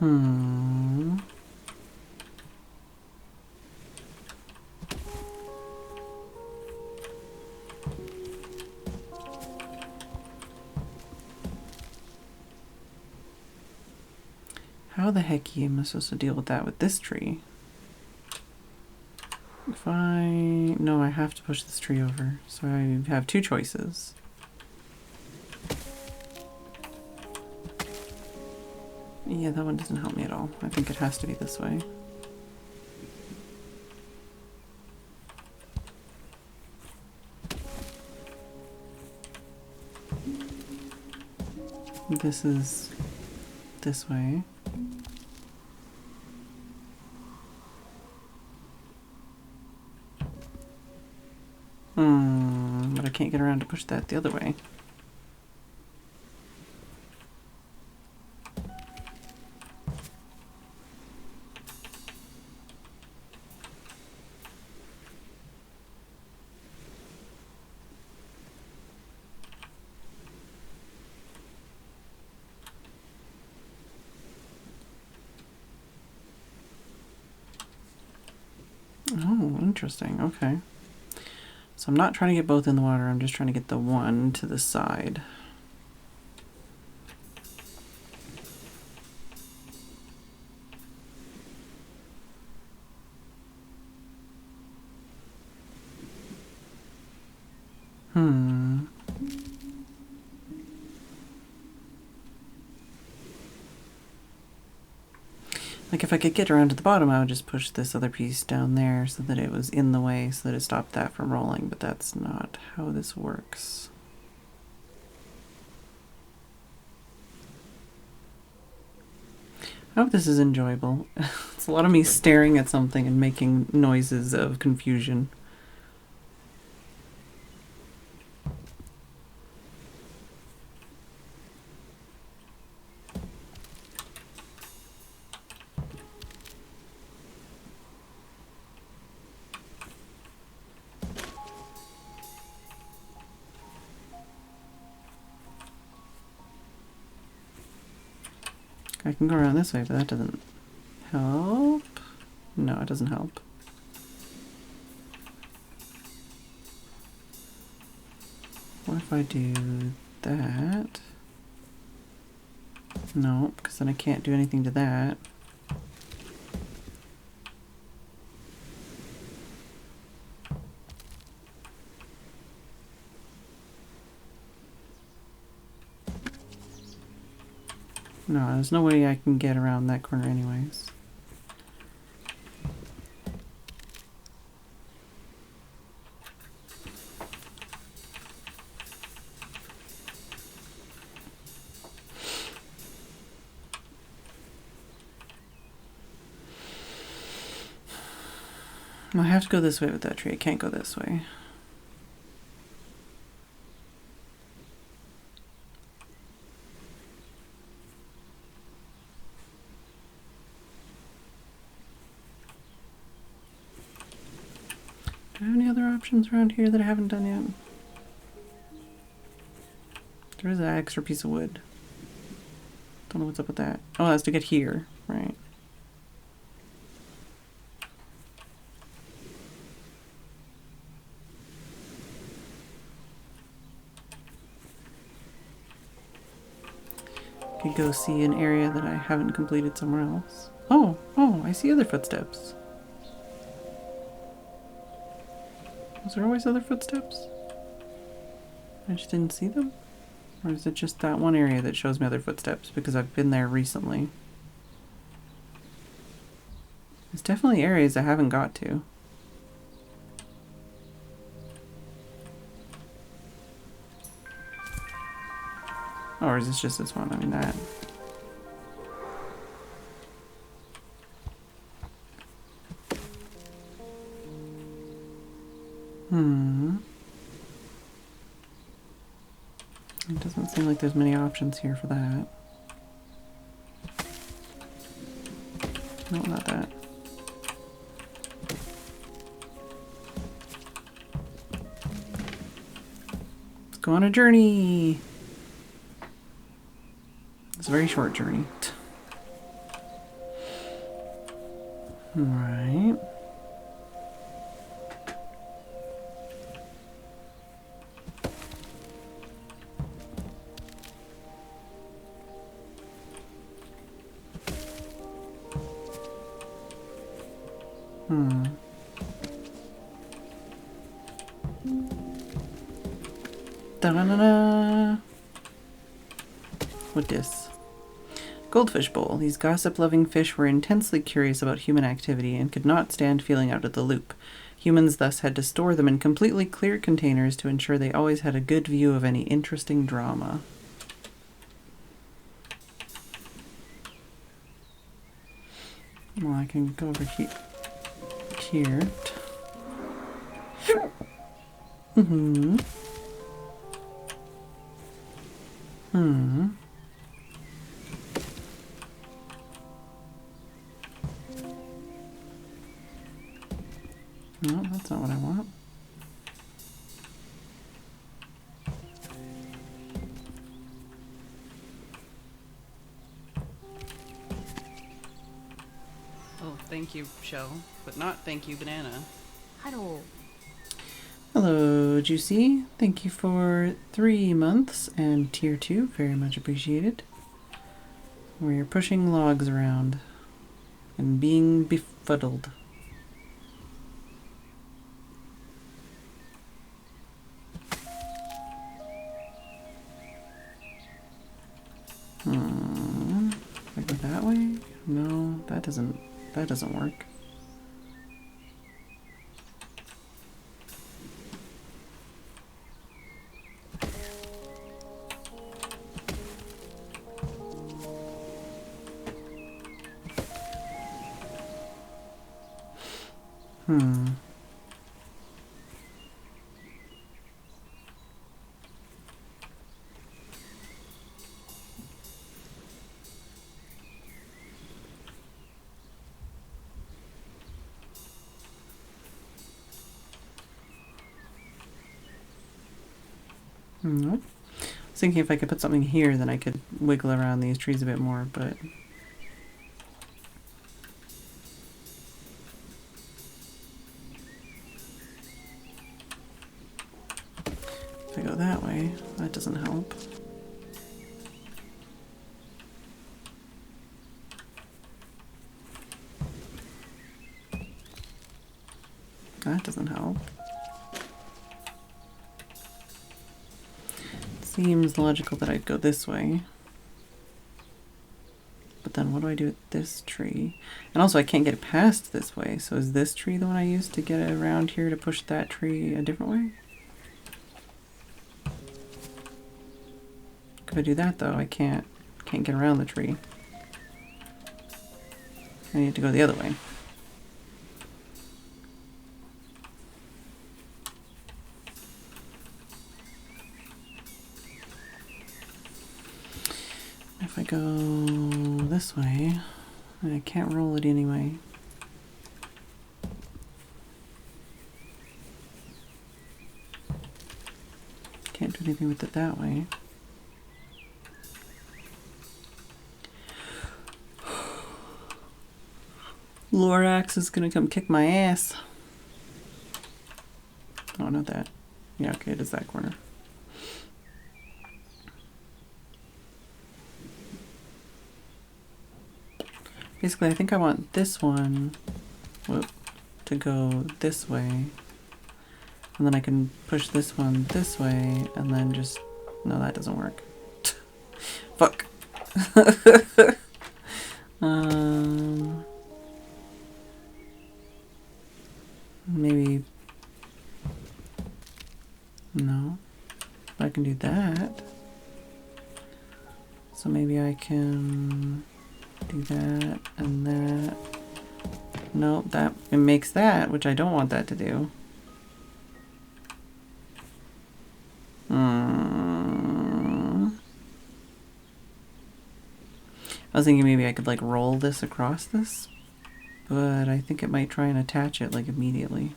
Hmm. How the heck am I supposed to deal with that with this tree? If I... No, I have to push this tree over. So I have two choices. Yeah, that one doesn't help me at all. I think it has to be this way. This is this way. But I can't get around to push that the other way. Oh, interesting. Okay. So I'm not trying to get both in the water, I'm just trying to get the one to the side. Like if I could get around to the bottom, I would just push this other piece down there so that it was in the way so that it stopped that from rolling, but that's not how this works. I hope this is enjoyable. It's a lot of me staring at something and making noises of confusion. I can go around this way, but that doesn't help. No, it doesn't help. What if I do that? No, because then I can't do anything to that. No, there's no way I can get around that corner anyways. I have to go this way with that tree. I can't go this way. Do I have any other options around here that I haven't done yet? There is that extra piece of wood. Don't know what's up with that. Oh, that's to get here, right? Could go see an area that I haven't completed somewhere else. Oh, I see other footsteps. Was there always other footsteps? I just didn't see them? Or is it just that one area that shows me other footsteps because I've been there recently? There's definitely areas I haven't got to. Or is this just this one? I mean that. It doesn't seem like there's many options here for that. No, not that. Let's go on a journey. It's a very short journey. Right. Da-da-da-da. What this? Goldfish bowl. These gossip-loving fish were intensely curious about human activity and could not stand feeling out of the loop. Humans thus had to store them in completely clear containers to ensure they always had a good view of any interesting drama. Well, I can go over here. Mm-hmm. No, that's not what I want. Oh, thank you, show, but not thank you, banana.
Hello.
Hello, Juicy. Thank you for 3 months and tier 2. Very much appreciated. Where you're pushing logs around and being befuddled. If I go that way? No, that doesn't work. Nope. I was thinking if I could put something here, then I could wiggle around these trees a bit more, but... if I go that way, that doesn't help. That doesn't help. Seems logical that I'd go this way. But then what do I do with this tree? And also I can't get it past this way, so is this tree the one I used to get around here to push that tree a different way? If I do that though, I can't get around the tree. I need to go the other way. If I go this way, I can't roll it anyway. Can't do anything with it that way. Lorax is gonna come kick my ass. Oh, not that. Yeah, okay, it is that corner. Basically, I think I want this one to go this way. And then I can push this one this way, and then just... no, that doesn't work. Fuck. Maybe... no. I can do that. So maybe I can do that and that. No, that it makes that, which I don't want that to do. I was thinking maybe I could like roll this across this, but I think it might try and attach it like immediately.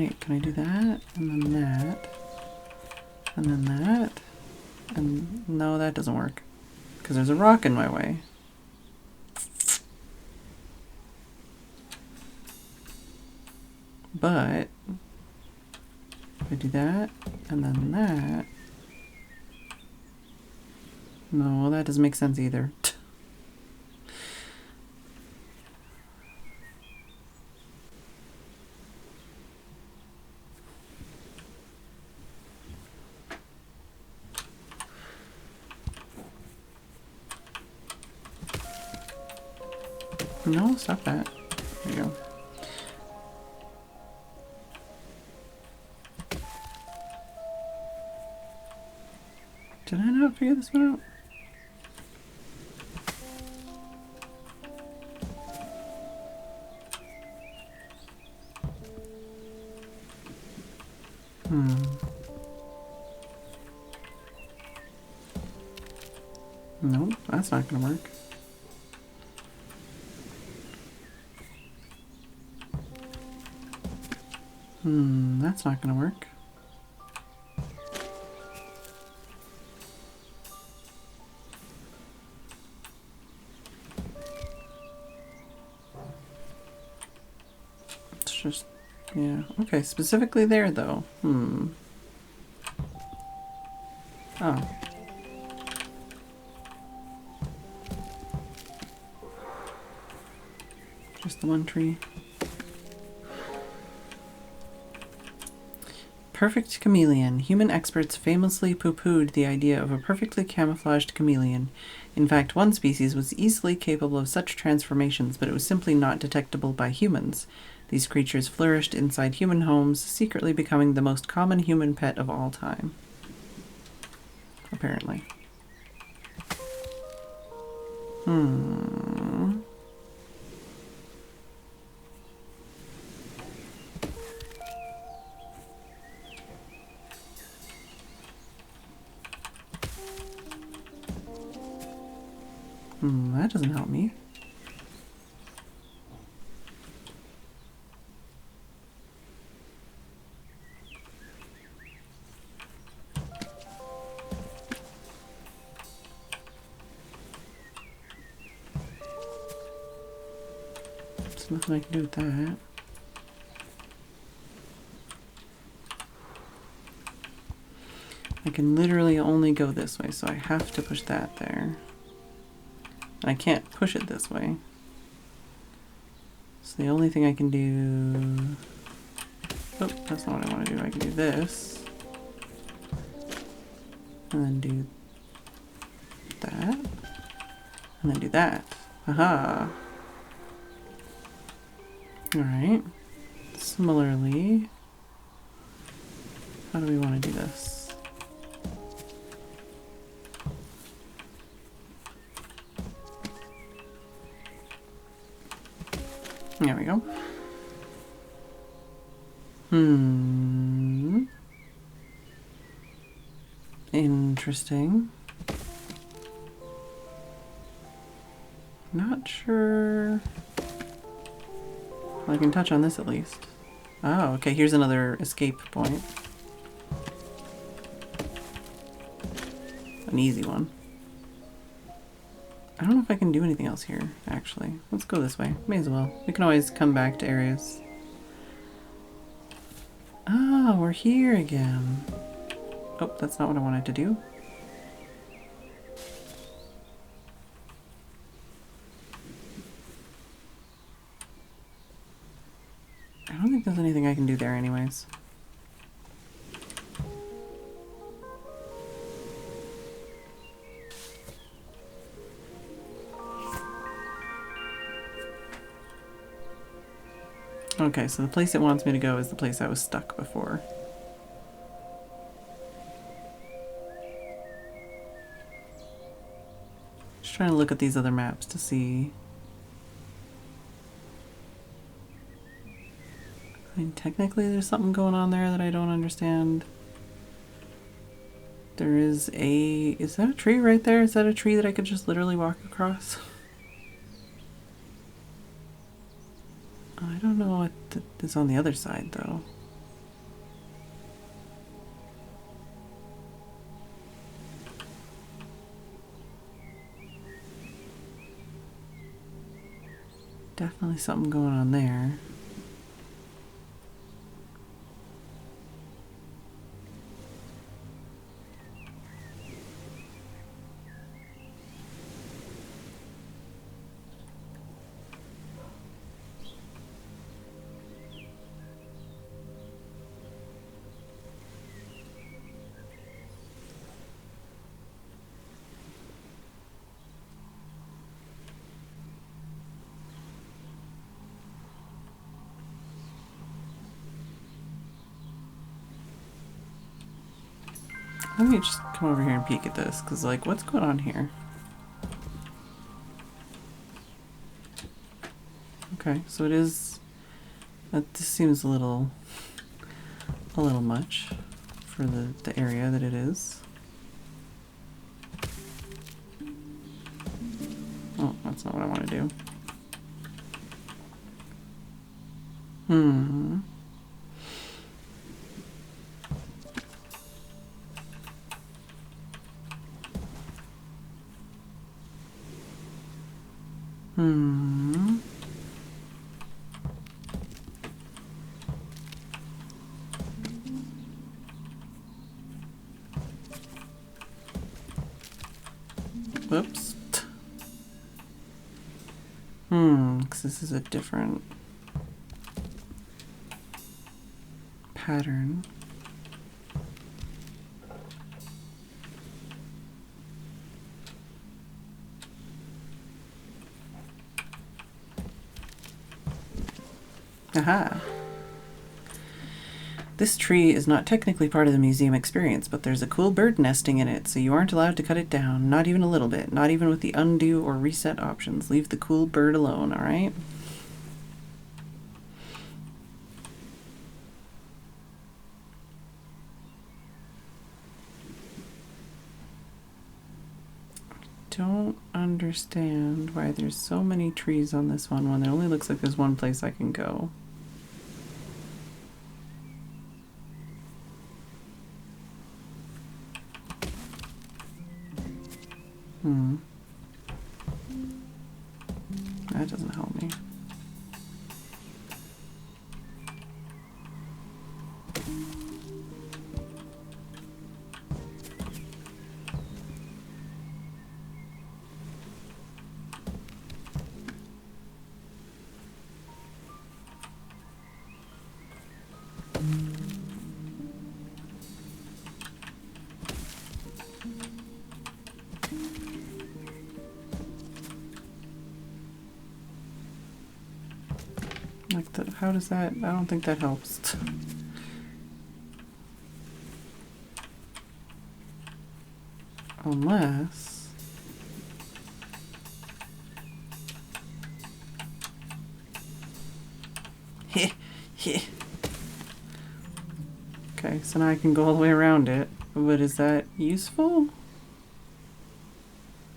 Wait, can I do that? And then that. And then that. And no, that doesn't work. Because there's a rock in my way. But if I do that, and then that. No, that doesn't make sense either. No, stop that. There you go. Did I not figure this one out? Nope, that's not gonna work. That's not gonna work. It's just, yeah, okay, specifically there though. Oh. Just the one tree. Perfect chameleon. Human experts famously poo-pooed the idea of a perfectly camouflaged chameleon. In fact, one species was easily capable of such transformations, but it was simply not detectable by humans. These creatures flourished inside human homes, secretly becoming the most common human pet of all time. Apparently. That doesn't help me. There's nothing I can do with that. I can literally only go this way, so I have to push that there. I can't push it this way. So the only thing I can do... Oh, that's not what I want to do. I can do this. And then do that. And then do that. Aha! Alright. Similarly, how do we want to do this? There we go. Interesting. Not sure. Well, I can touch on this at least. Oh, okay, here's another escape point. An easy one. I don't know if I can do anything else here, actually. Let's go this way. May as well. We can always come back to areas. Ah, we're here again. Oh, that's not what I wanted to do. I don't think there's anything I can do there anyways. Okay, so the place it wants me to go is the place I was stuck before. Just trying to look at these other maps to see. I mean, technically there's something going on there that I don't understand. There is a... Is that a tree right there? Is that a tree that I could just literally walk across? I don't know what is on the other side, though. Definitely something going on there. Let me just come over here and peek at this, because, like, what's going on here? Okay, so it is... This seems a little much for the area that it is. Oh, that's not what I want to do. Hmm. Whoops. Because this is a different pattern. Aha! This tree is not technically part of the museum experience, but there's a cool bird nesting in it, so you aren't allowed to cut it down. Not even a little bit. Not even with the undo or reset options. Leave the cool bird alone, alright? Don't understand why there's so many trees on this one when it only looks like there's one place I can go. That doesn't help me. Like the, how does that, I don't think that helps. Unless... Okay, so now I can go all the way around it. But is that useful?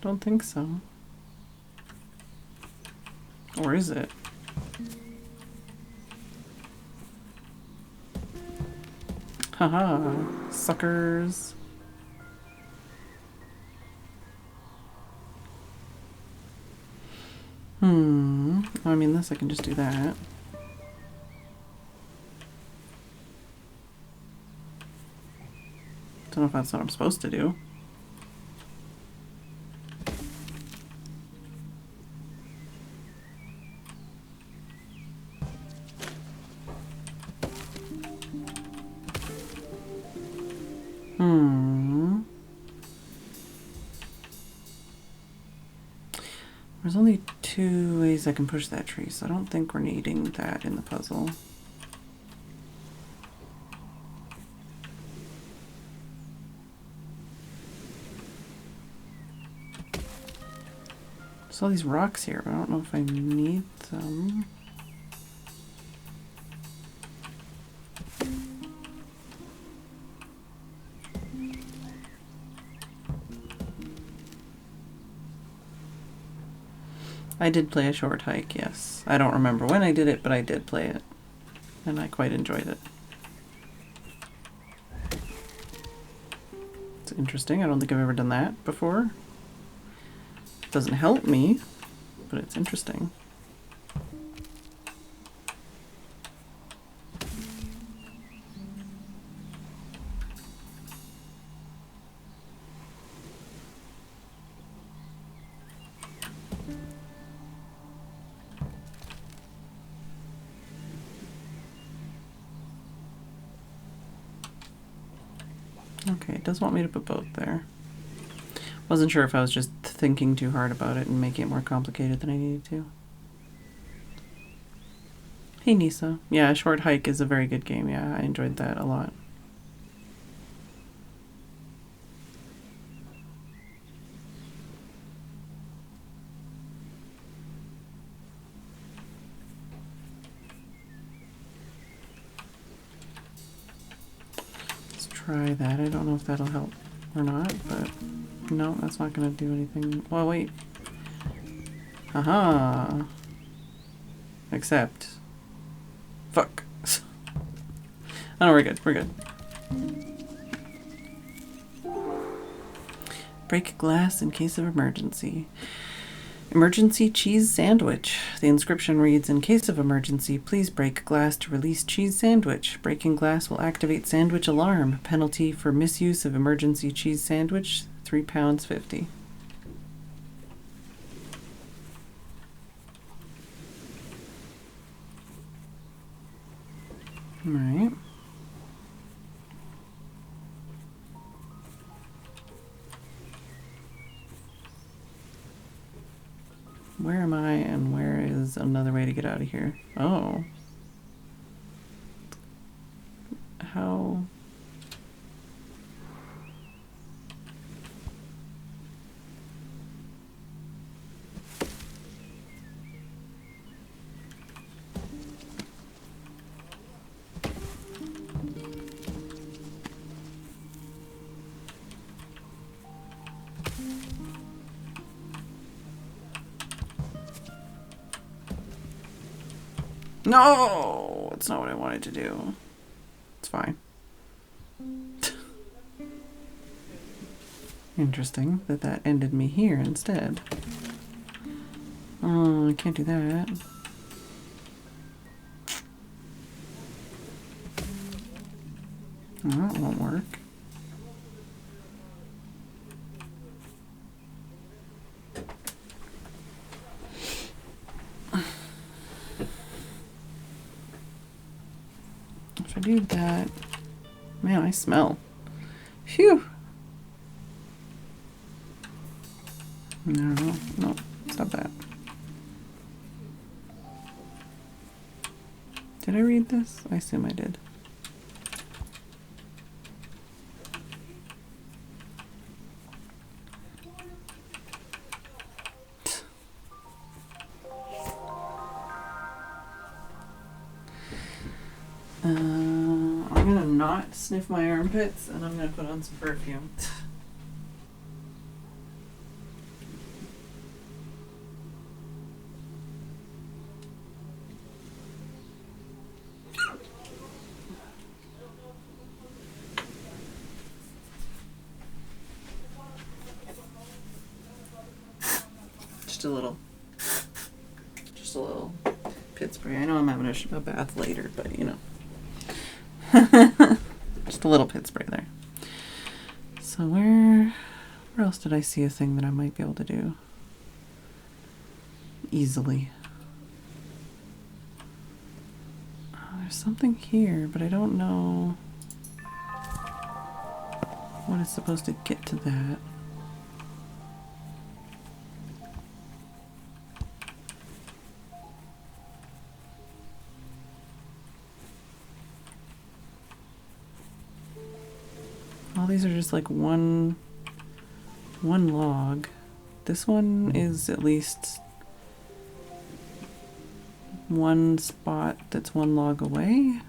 Don't think so. Or is it? Haha, suckers. I mean, this I can just do that. Don't know if that's what I'm supposed to do. There's only 2 ways I can push that tree, so I don't think we're needing that in the puzzle. There's all these rocks here, but I don't know if I need them. I did play a short hike, yes. I don't remember when I did it, but I did play it. And I quite enjoyed it. It's interesting. I don't think I've ever done that before. It doesn't help me, but it's interesting. Okay, it does want me to put both there. Wasn't sure if I was just thinking too hard about it and making it more complicated than I needed to. Hey Nisa. Yeah, Short Hike is a very good game. Yeah, I enjoyed that a lot. Let's try that. I don't know if that'll help or not, but no, that's not going to do anything. Well, wait. Haha. Except. Fuck. Oh, no, we're good. We're good. Break glass in case of emergency. Emergency cheese sandwich. The inscription reads, in case of emergency, please break glass to release cheese sandwich. Breaking glass will activate sandwich alarm. Penalty for misuse of emergency cheese sandwich, £3.50. All right. Where am I and where is another way to get out of here? Oh. How? No! It's not what I wanted to do. It's fine. Interesting that that ended me here instead. Oh, I can't do that. Oh, that won't work. If I do that... Man, I smell. Phew! No, stop that. Did I read this? I assume I did. I'm gonna not sniff my armpits and I'm gonna put on some perfume. Just a little pit spray. I know I'm having a bath later, but you know. Just a little pit spray there. So where else did I see a thing that I might be able to do easily? There's something here, but I don't know what is supposed to get to that. All these are just like one log. This one is at least one spot that's one log away.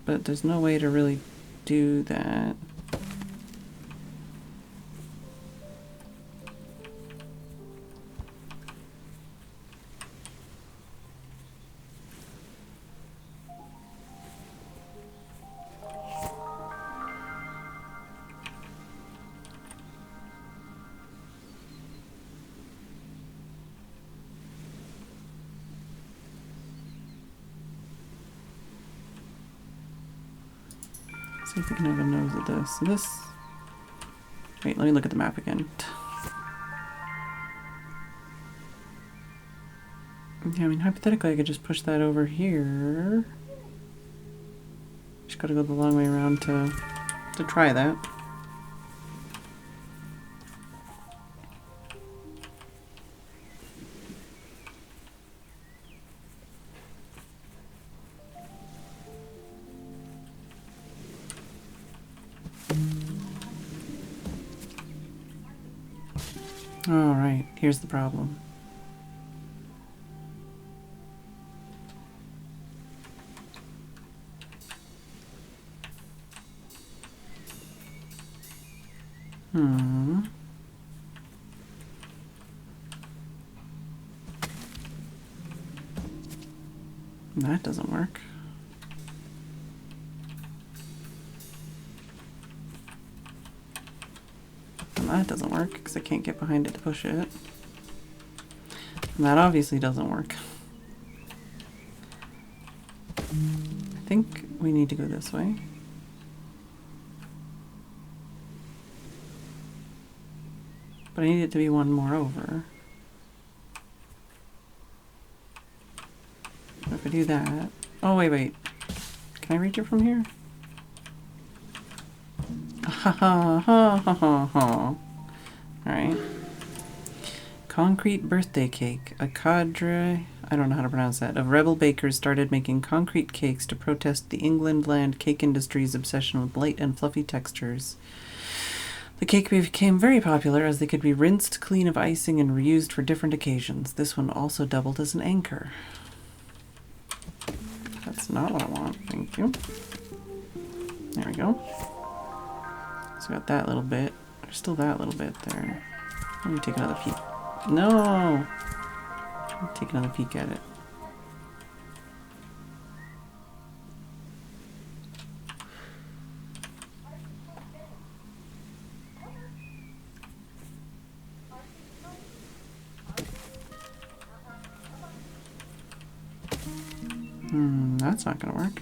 But there's no way to really do that. See if we can have a nose at this. So this... Wait, let me look at the map again. Yeah, I mean, hypothetically, I could just push that over here. Just gotta go the long way around to try that. Alright, here's the problem. That doesn't work. And that doesn't work because I can't get behind it to push it. And that obviously doesn't work. I think we need to go this way. But I need it to be one more over. If I do that... Oh, wait. Can I reach it from here? Ha ha ha ha ha ha. Alright. Concrete birthday cake. A cadre, I don't know how to pronounce that, of rebel bakers started making concrete cakes to protest the England land cake industry's obsession with light and fluffy textures. The cake became very popular as they could be rinsed clean of icing and reused for different occasions. This one also doubled as an anchor. That's not what I want. Thank you. There we go. So we got that little bit. There's still that little bit there. Let me take another peek. No! Let me take another peek at it. That's not gonna work.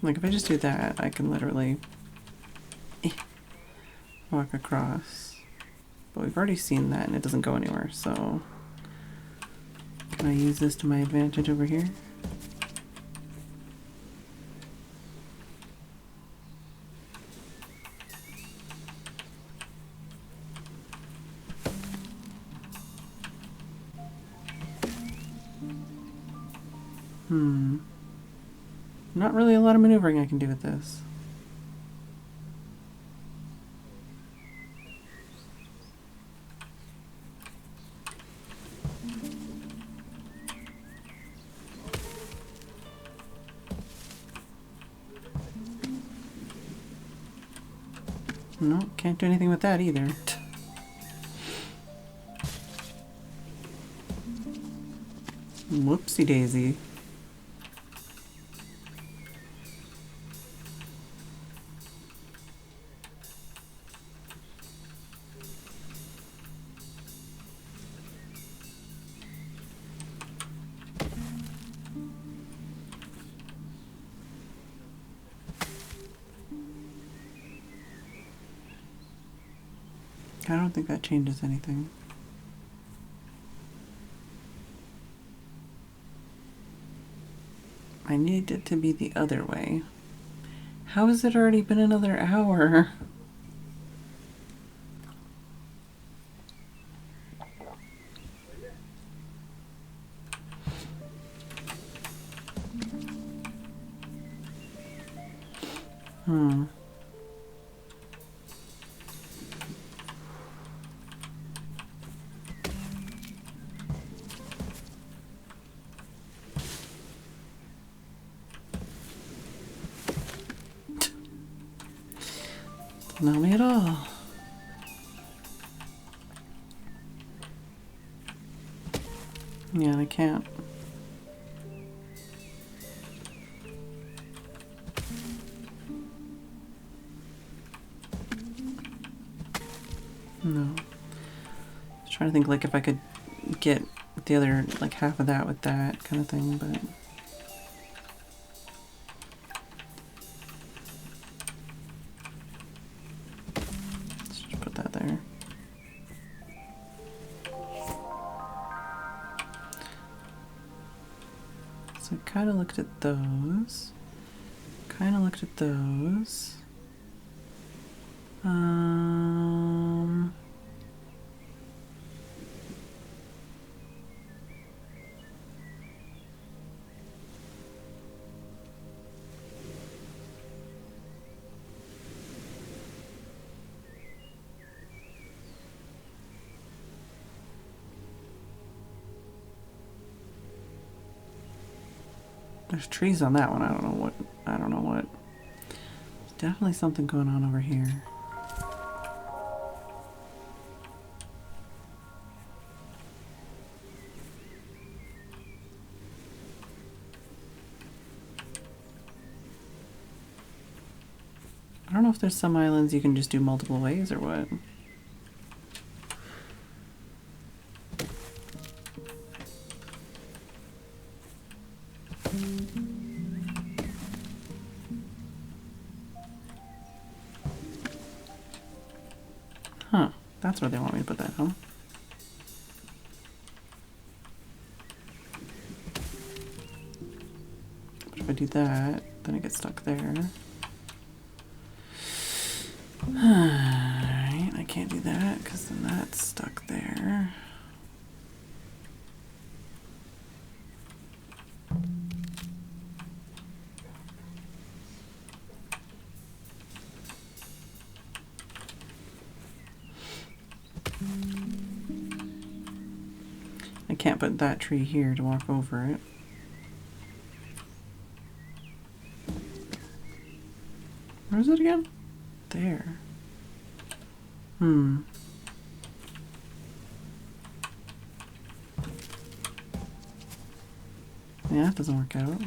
Like if I just do that, I can literally walk across. But we've already seen that and it doesn't go anywhere, so can I use this to my advantage over here? Not really a lot of maneuvering I can do with this. No, can't do anything with that either. Whoopsie daisy. I don't think that changes anything. I need it to be the other way. How has it already been another hour? Not me at all. Yeah, I can't. No. I was trying to think like if I could get the other like half of that with that kind of thing, but So I kind of looked at those. Kind of looked at those. There's trees on that one. I don't know what. There's definitely something going on over here. I don't know if there's some islands you can just do multiple ways or what. Huh, that's where they want me to put that, huh? But if I do that, then I get stuck there. Alright, I can't do that because then that's stuck there. I can't put that tree here to walk over it. Where is it again? There. Yeah, that doesn't work out.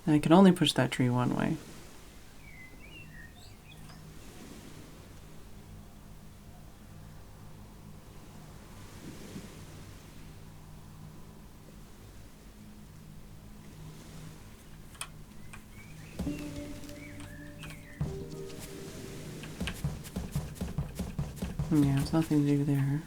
I can only push that tree one way. Yeah, there's nothing to do there.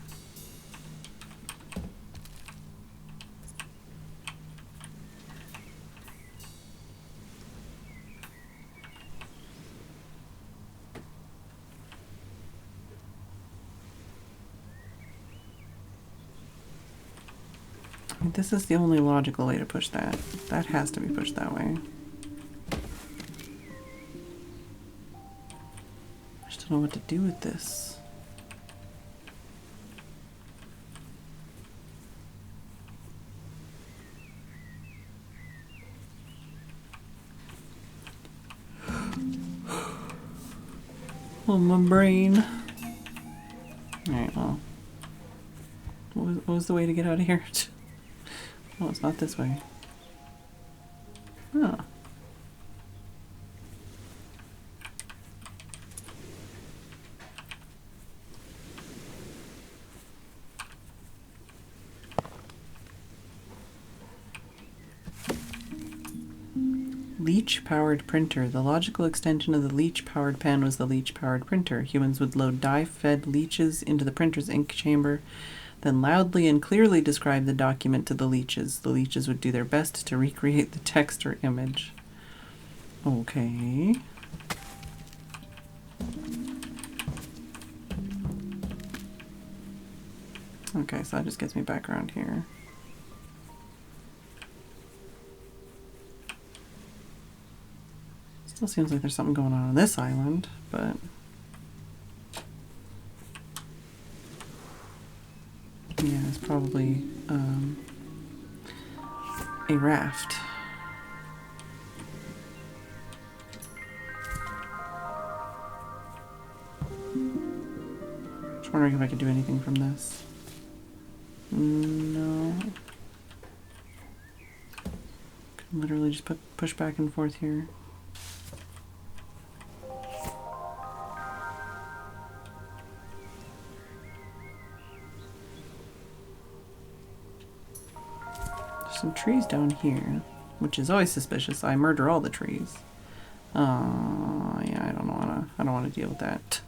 I mean, this is the only logical way to push that. That has to be pushed that way. I just don't know what to do with this. Oh, my brain. Alright, well. What was the way to get out of here? Oh, it's not this way. Oh. Leech-powered printer. The logical extension of the leech-powered pen was the leech-powered printer. Humans would load dye-fed leeches into the printer's ink chamber, then loudly and clearly describe the document to the leeches. The leeches would do their best to recreate the text or image. Okay. Okay, so that just gets me back around here. Still seems like there's something going on this island, but... yeah, it's probably a raft. Just wondering if I could do anything from this. No. Can literally just push back and forth here. Some trees down here, which is always suspicious. I murder all the trees. Yeah, I don't want to deal with that.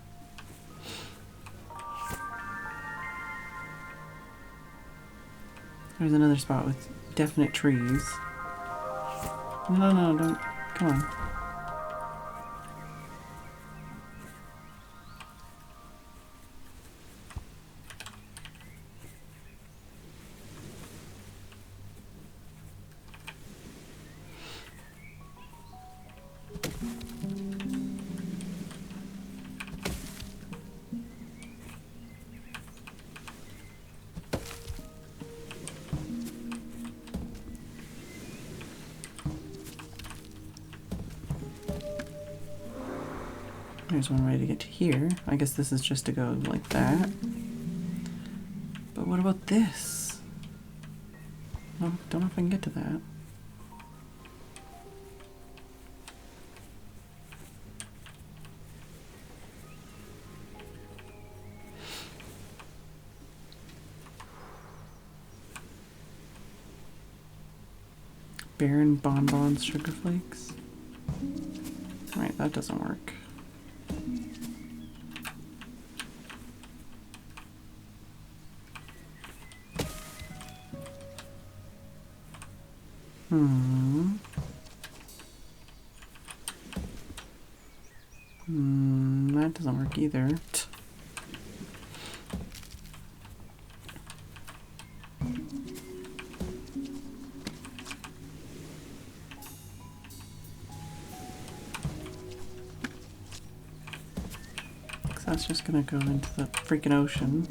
There's another spot with definite trees. No, no, don't. Come on. There's one way to get to here. I guess this is just to go like that. But what about this? No, don't know if I can get to that. Barren bonbons, sugar flakes. Alright, that doesn't work. That doesn't work either. That's just gonna go into the freaking ocean.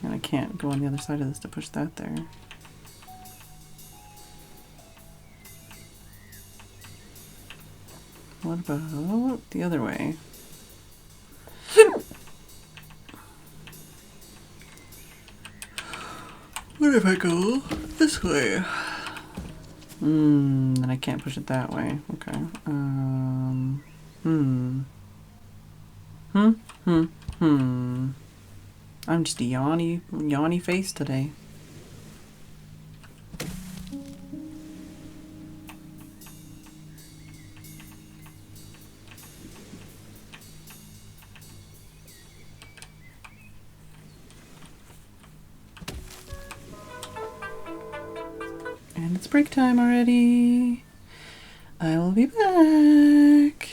And I can't go on the other side of this to push that there. What about the other way? What if I go this way? Then I can't push it that way. Okay. I'm just a yawny face today. And it's break time already. I will be back.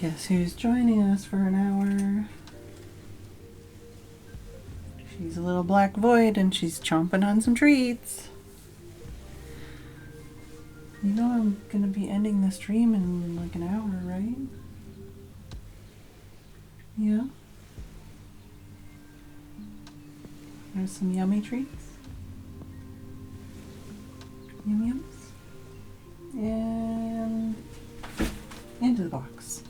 Guess who's joining us for an hour? She's a little black void and she's chomping on some treats. You know I'm gonna be ending the stream in like an hour, right? Yeah. There's some yummy treats. Yum yums. And into the box.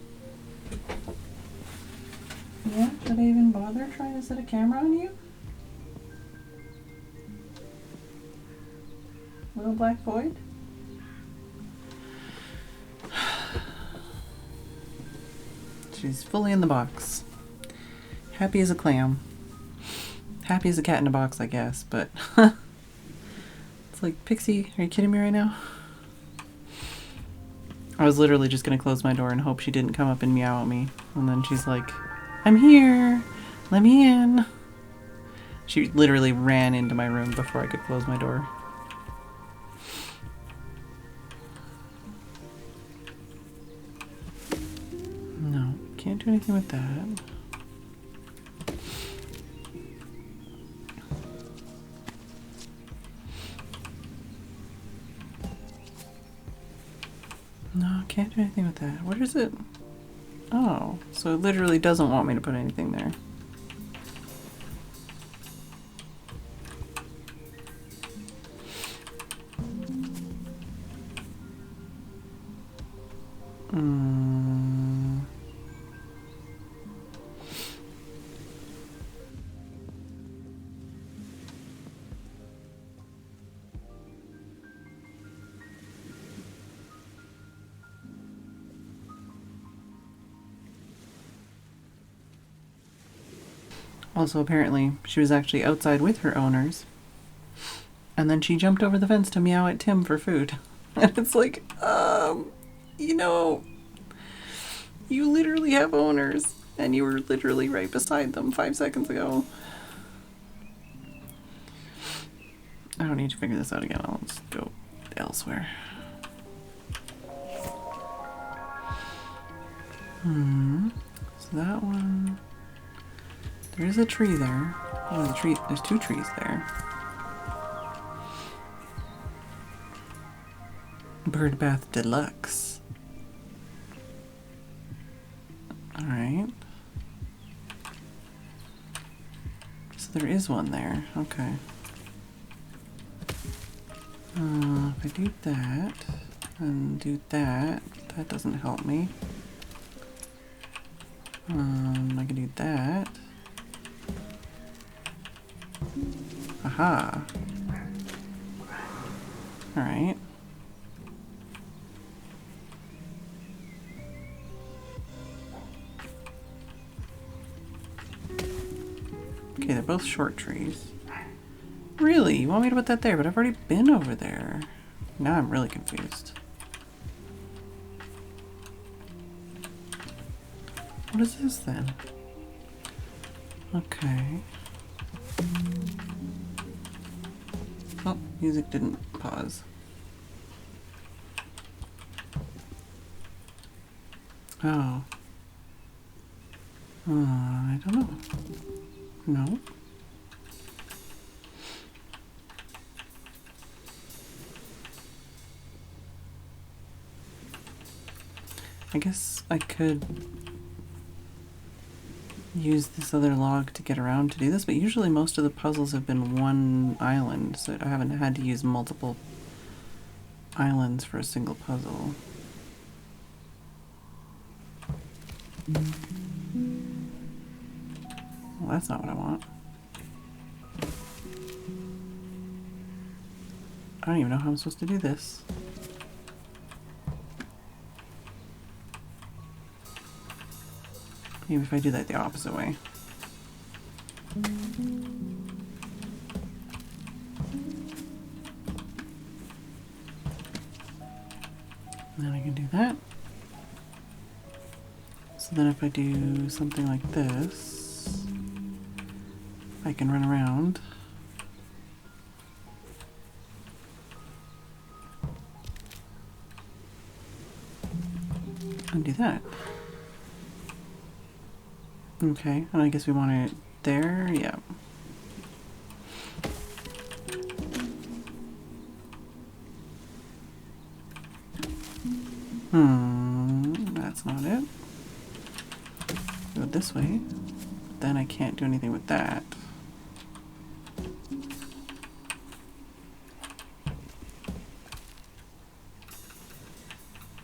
Yeah, should I even bother trying to set a camera on you? Little black void? She's fully in the box. Happy as a clam. Happy as a cat in a box, I guess, but it's like, Pixie, are you kidding me right now? I was literally just gonna close my door and hope she didn't come up and meow at me. And then she's like, I'm here, let me in. She literally ran into my room before I could close my door. No, can't do anything with that. No, can't do anything with that. What is it? Oh, so it literally doesn't want me to put anything there. Also, apparently, she was actually outside with her owners. And then she jumped over the fence to meow at Tim for food. And it's like, you know, you literally have owners. And you were literally right beside them 5 seconds ago. I don't need to figure this out again. I'll just go elsewhere. So that one... There's a tree there. Oh, there's 2 trees there. Bird bath deluxe. Alright. So there is one there. Okay. If I do that, and do that, that doesn't help me. I can do that. Aha. Alright. Okay, they're both short trees. Really? You want me to put that there? But I've already been over there. Now I'm really confused. What is this then? Okay. Oh, music didn't pause. Oh. I don't know. No. I guess I could use this other log to get around to do this, but usually most of the puzzles have been one island, so I haven't had to use multiple islands for a single puzzle. Well, that's not what I want. I don't even know how I'm supposed to do this. Maybe if I do that the opposite way. Then I can do that. So then if I do something like this, I can run around. And do that. Okay, and I guess we want it there, yeah. That's not it. Go this way. Then I can't do anything with that.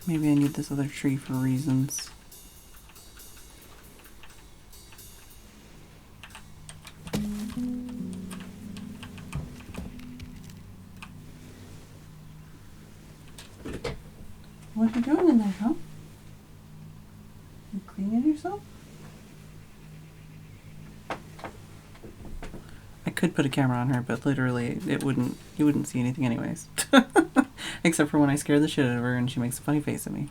Maybe I need this other tree for reasons. What are you doing in there, huh? You cleaning yourself? I could put a camera on her, but literally you wouldn't see anything anyways. Except for when I scare the shit out of her and she makes a funny face at me.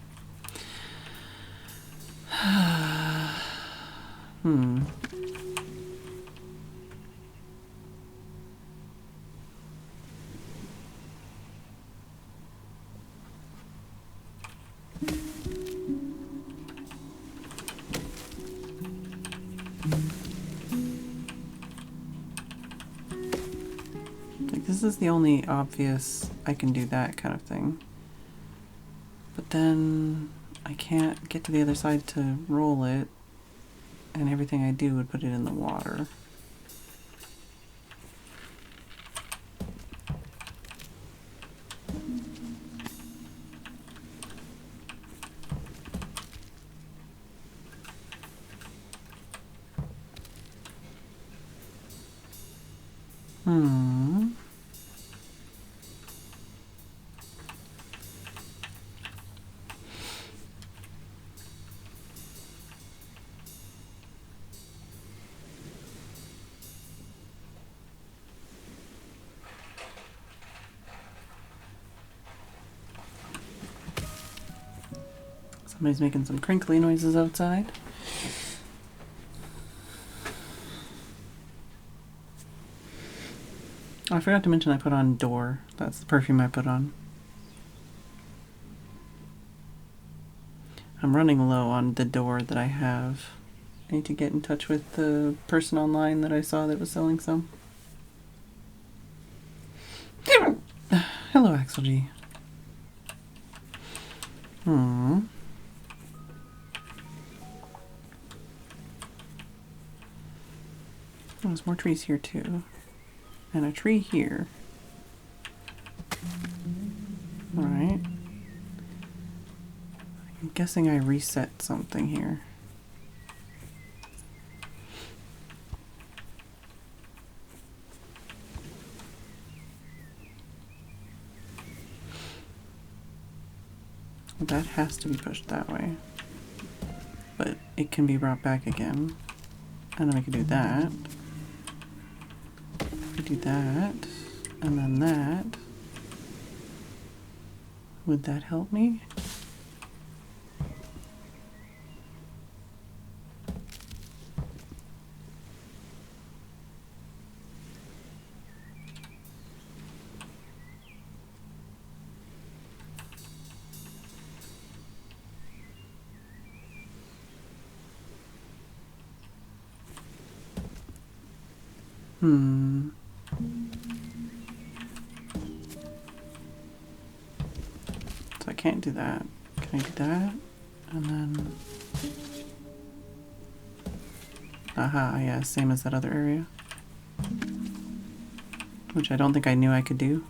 This is the only obvious I can do that kind of thing. But then I can't get to the other side to roll it, and everything I do would put it in the water. Somebody's making some crinkly noises outside. Oh, I forgot to mention I put on Door. That's the perfume I put on. I'm running low on the Door that I have. I need to get in touch with the person online that I saw that was selling some. Hello, Axel G. There's more trees here too. And a tree here. Alright. I'm guessing I reset something here. That has to be pushed that way. But it can be brought back again. And then I can do that. Do that, and then that. Would that help me? So I can't do that. Can I do that? And then... Aha, yeah, same as that other area. Which I don't think I knew I could do.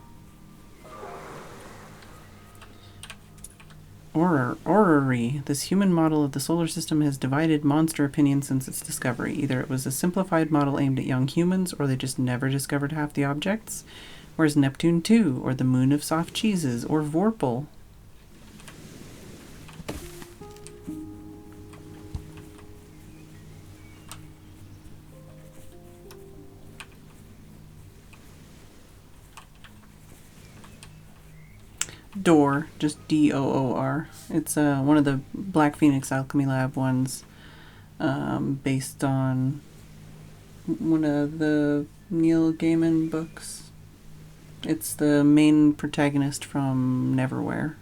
Orrery. This human model of the solar system has divided monster opinion since its discovery. Either it was a simplified model aimed at young humans, or they just never discovered half the objects. Where's Neptune 2, or the moon of soft cheeses, or Vorpal? Door, just D-O-O-R. It's one of the Black Phoenix Alchemy Lab ones, based on one of the Neil Gaiman books. It's the main protagonist from Neverwhere.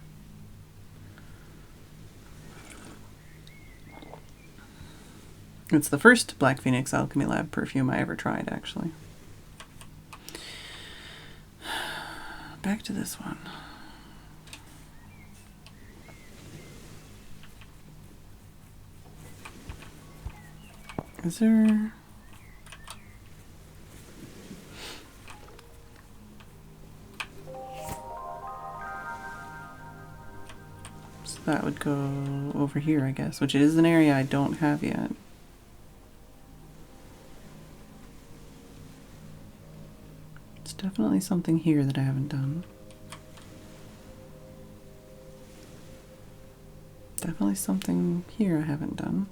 It's the first Black Phoenix Alchemy Lab perfume I ever tried, actually. Back to this one. Is there... So that would go over here, I guess, which is an area I don't have yet. It's definitely something here that I haven't done. Definitely something here I haven't done.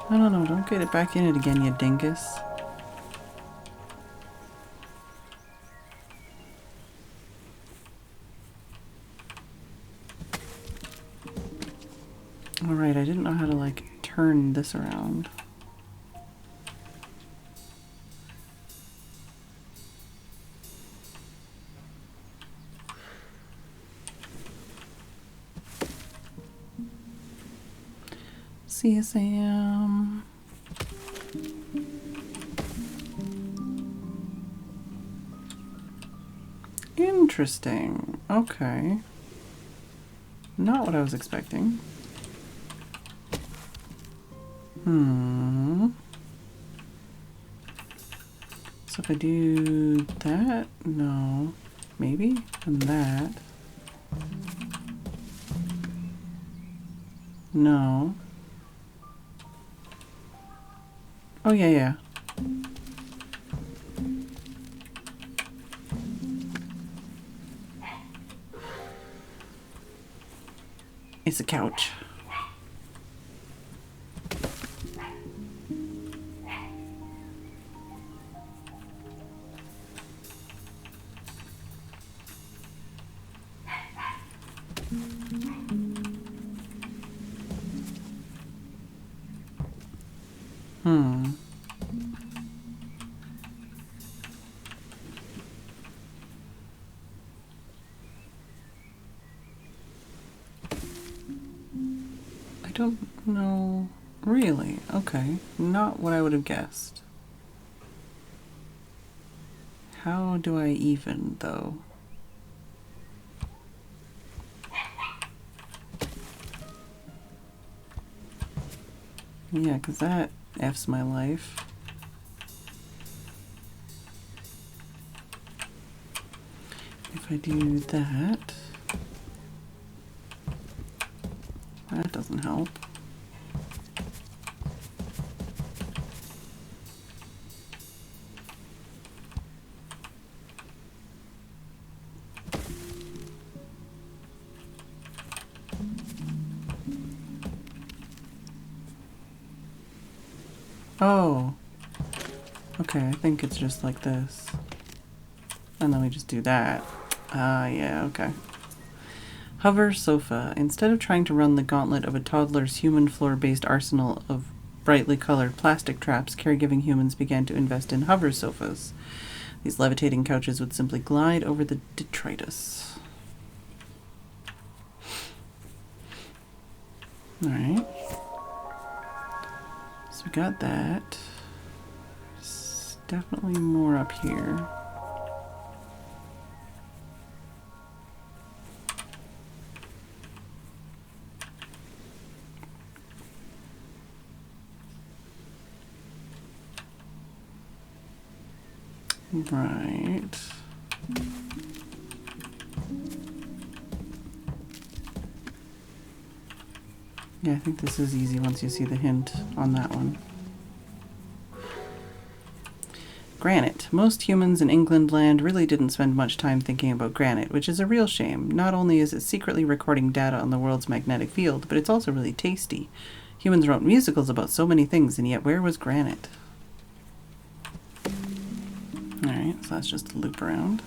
No, don't get it back in it again, you dingus. Alright, I didn't know how to, like, turn this around. See you, Sam. Interesting. Okay. Not what I was expecting. So if I do that, no, maybe, and that, no. Oh yeah. It's a couch. I don't know. Really? Okay. Not what I would have guessed. How do I even, though? Yeah, because that F's my life. If I do that, that doesn't help. Oh, okay, I think it's just like this. And then we just do that. Yeah, okay. Hover sofa. Instead of trying to run the gauntlet of a toddler's human floor-based arsenal of brightly colored plastic traps, caregiving humans began to invest in hover sofas. These levitating couches would simply glide over the detritus. Alright. So we got that. There's definitely more up here. Right. Yeah, I think this is easy once you see the hint on that one. Granite. Most humans in England land really didn't spend much time thinking about granite, which is a real shame. Not only is it secretly recording data on the world's magnetic field, but it's also really tasty. Humans wrote musicals about so many things, and yet where was granite? Alright, so that's just a loop around.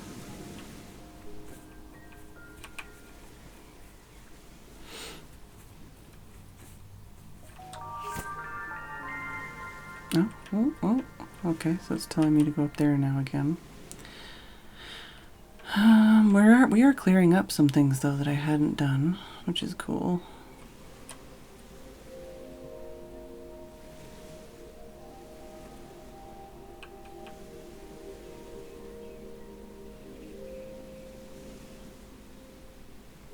Oh, okay, so it's telling me to go up there now again. We are clearing up some things, though, that I hadn't done. which is cool.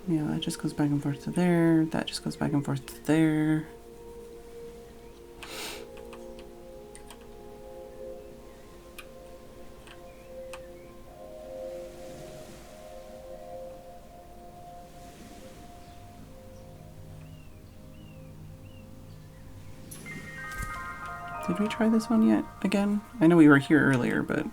Yeah, that just goes back and forth to there. That just goes back and forth to there. Did we try this one yet again? I know we were here earlier, but...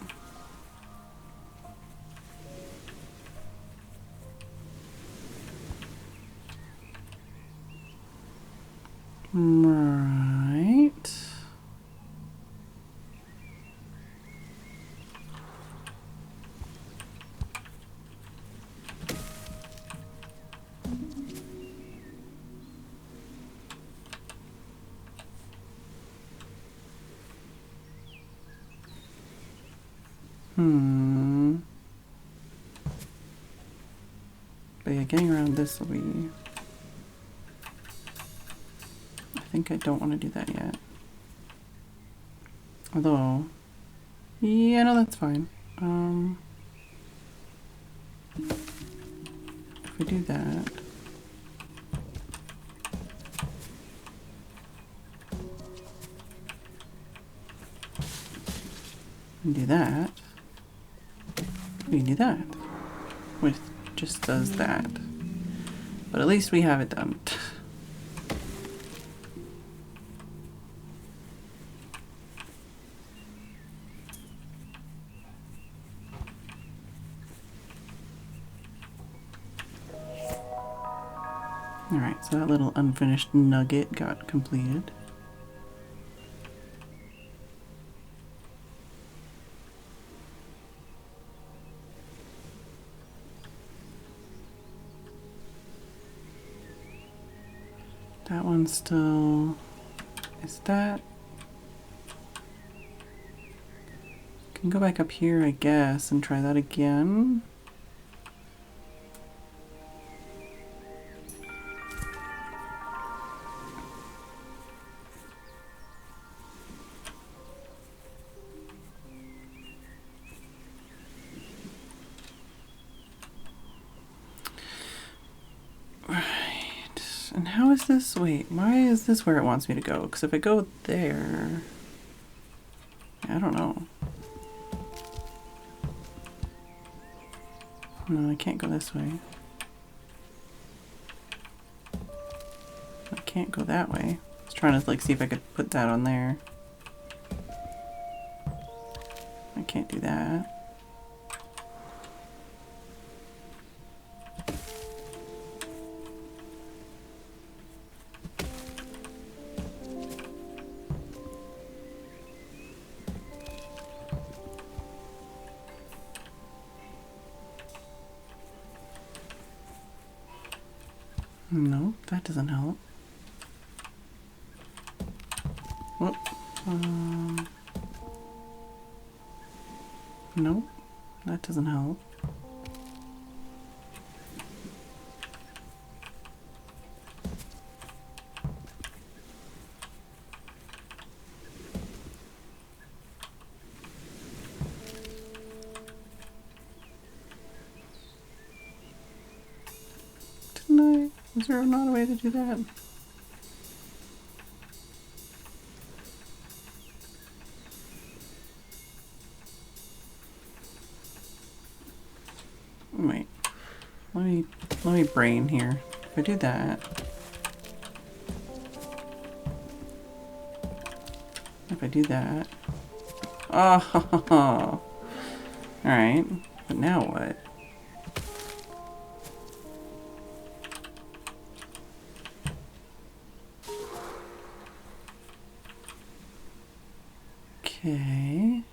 Right. But yeah, getting around this will be... I think I don't want to do that yet. Although... Yeah, no, that's fine. If we do that... And do that... We can do that. Which just does that. But at least we have it done. Alright, so that little unfinished nugget got completed. That one still is that. Can go back up here, I guess, and try that again. And how is this? Wait, why is this where it wants me to go? Because if I go there... I don't know. No, I can't go this way. I can't go that way. I was trying to like see if I could put that on there. I can't do that. No, that doesn't help. Whoop. Nope, that doesn't help. Didn't I? Is there not a way to do that? Wait. Let me brain here. If I do that. If I do that. Oh, alright. But now what? Okay.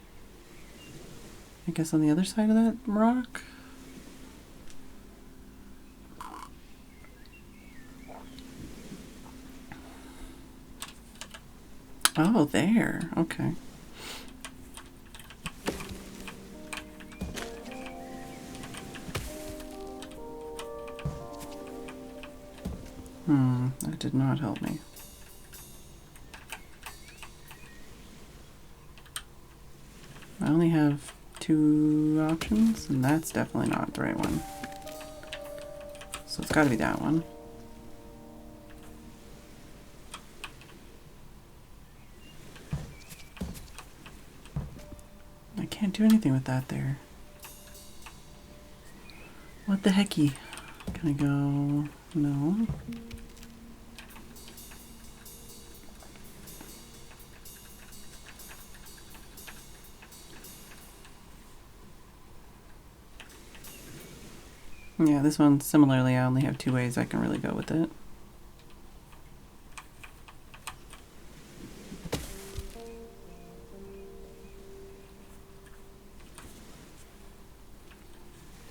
I guess on the other side of that rock? Oh, there. Okay. That did not help me. I only have 2 options, and that's definitely not the right one. So it's gotta be that one. I can't do anything with that there. What the hecky? Can I go? No. Yeah, this one, similarly, I only have 2 ways I can really go with it.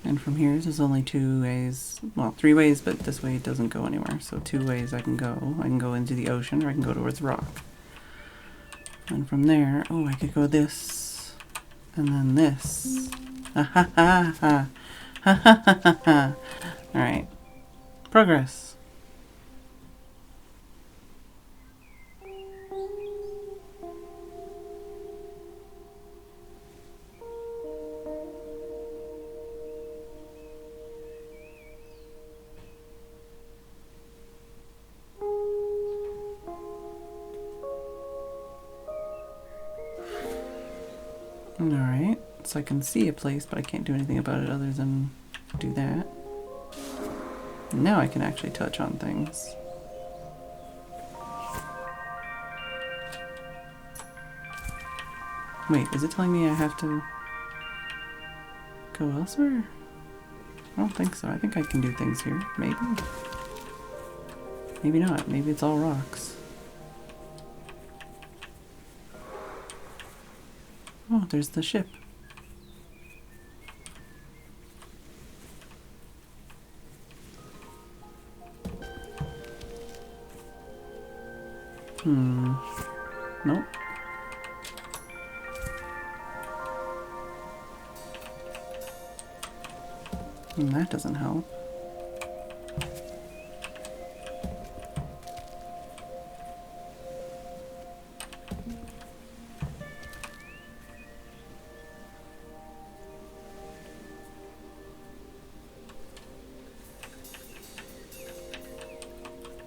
And from here, there's only 2 ways, well, 3 ways, but this way it doesn't go anywhere. So 2 ways I can go. I can go into the ocean, or I can go towards rock. And from there, oh, I could go this, and then this. Ha ha ha ha. Ha ha ha ha ha. Alright. Progress. Alright. So I can see a place, but I can't do anything about it other than do that. Now I can actually touch on things. Wait, is it telling me I have to go elsewhere? I don't think so. I think I can do things here. Maybe. Maybe not. Maybe it's all rocks. Oh, there's the ship. Nope. That doesn't help.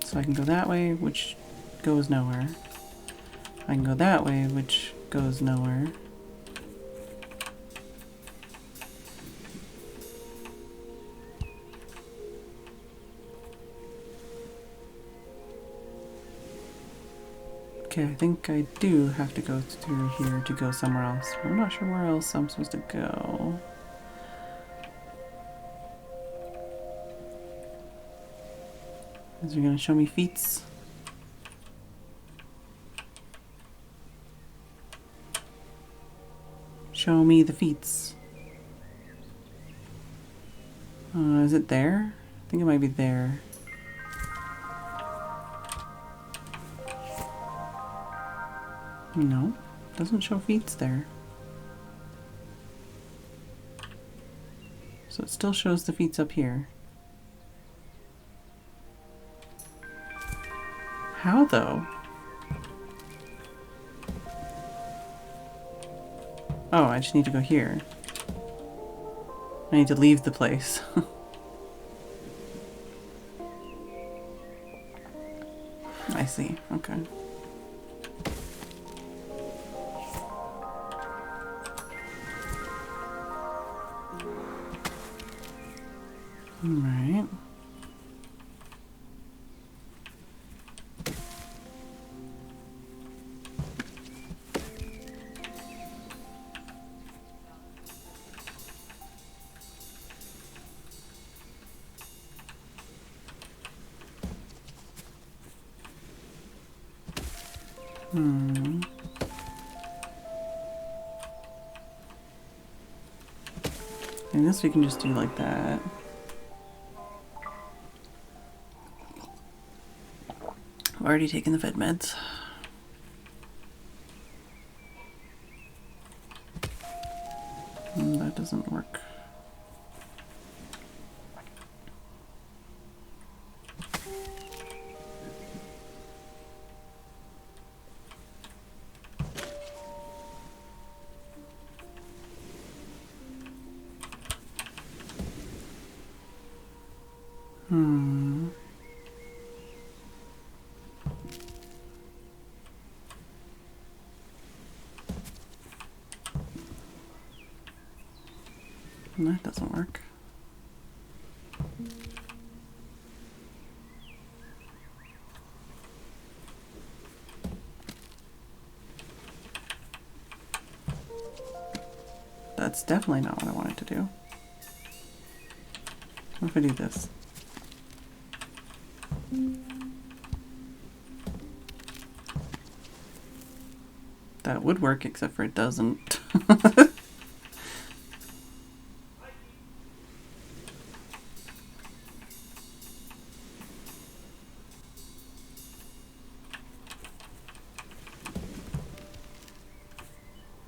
So I can go that way, which goes nowhere. I can go that way, which goes nowhere. Okay, I think I do have to go through here to go somewhere else. I'm not sure where else I'm supposed to go. Is it gonna show me feats? Show me the feats. Is it there? I think it might be there. No, doesn't show feats there. So it still shows the feats up here. How though? Oh, I just need to go here. I need to leave the place. I see, okay. Alright. I guess we can just do like that. I've already taken the Fed meds. That doesn't work. Hmm. That doesn't work. That's definitely not what I wanted to do. What if I do this? That would work, except for it doesn't.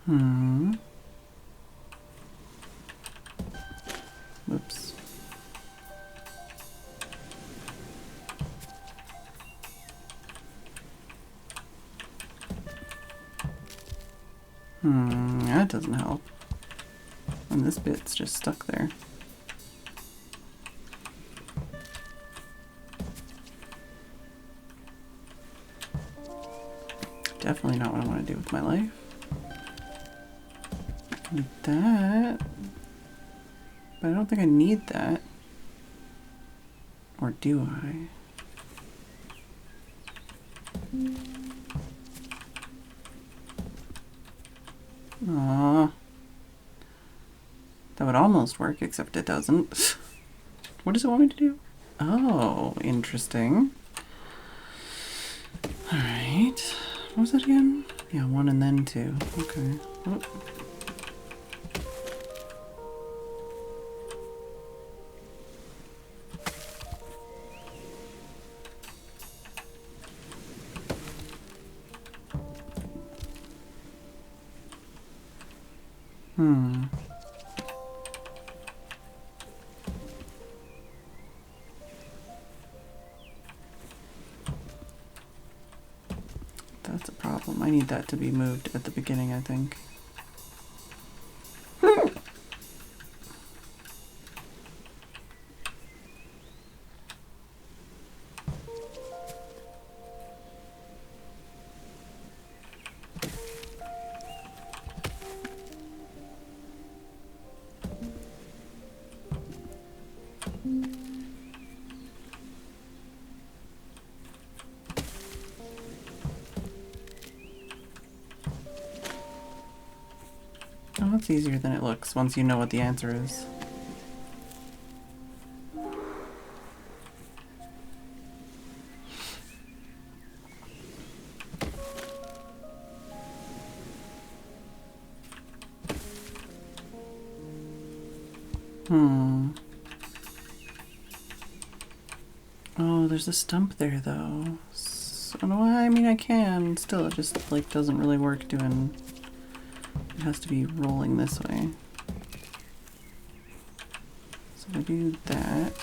Hmm. Whoops. That doesn't help. And this bit's just stuck there. Definitely not what I want to do with my life. Need that. But I don't think I need that. Or do I? Aww. That would almost work, except it doesn't. What does it want me to do? Oh, interesting. Alright. What was that again? Yeah, 1 and then 2. Okay. Oh. That's a problem. I need that to be moved at the beginning, I think. Oh, it's easier than it looks once you know what the answer is. Oh, there's a stump there though. So, no, I mean I can. Still, it just like doesn't really work doing. It has to be rolling this way. So if I do that.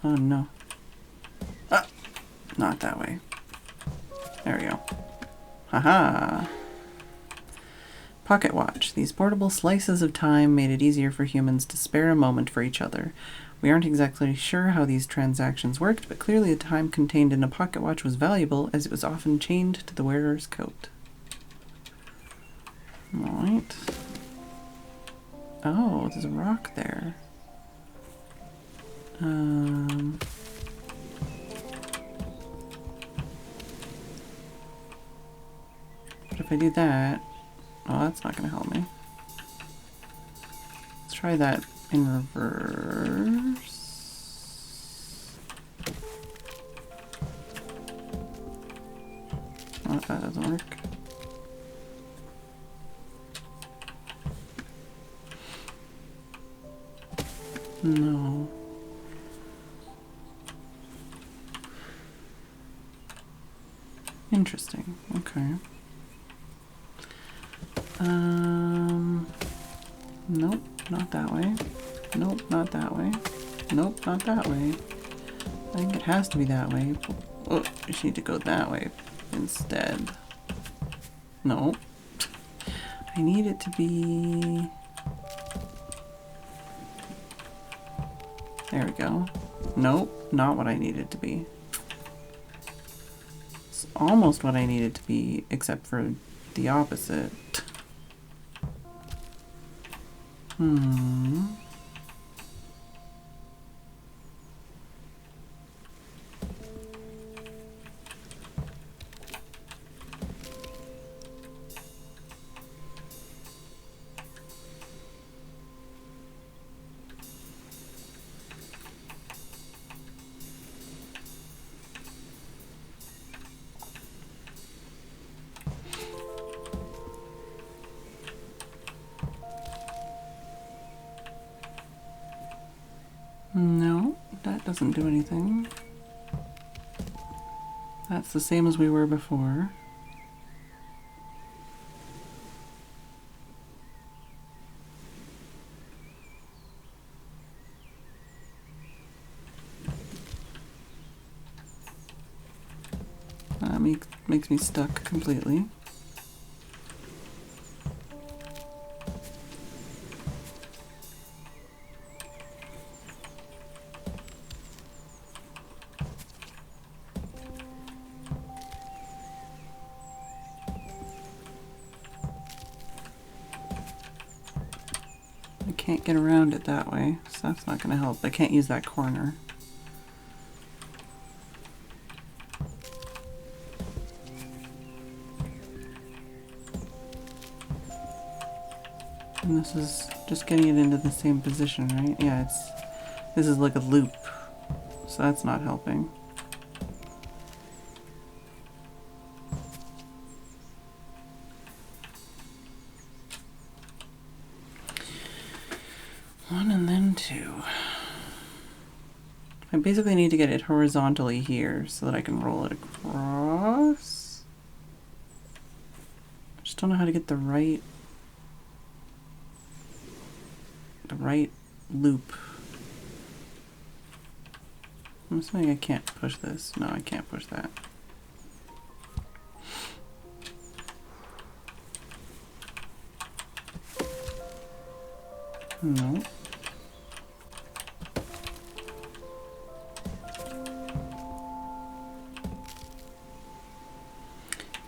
Oh no. Ah! Not that way. There we go. Haha! Pocket watch. These portable slices of time made it easier for humans to spare a moment for each other. We aren't exactly sure how these transactions worked, but clearly the time contained in a pocket watch was valuable as it was often chained to the wearer's coat. Alright. Oh, there's a rock there. But if I do that... Oh, that's not going to help me. Let's try that in reverse. Oh, that doesn't work. No. Interesting. Okay. Nope, not that way. Nope, not that way. Nope, not that way. I think it has to be that way. Oh, I just need to go that way instead. No. I need it to be... There we go. Nope, not what I need it to be. It's almost what I need it to be, except for the opposite. No, that doesn't do anything. That's the same as we were before. That makes me stuck completely. I can't get around it that way, so that's not going to help. I can't use that corner. And this is just getting it into the same position, right? Yeah, this is like a loop, so that's not helping. One and then two. I basically need to get it horizontally here so that I can roll it across. I just don't know how to get the right loop. I'm assuming I can't push this. No, I can't push that. No.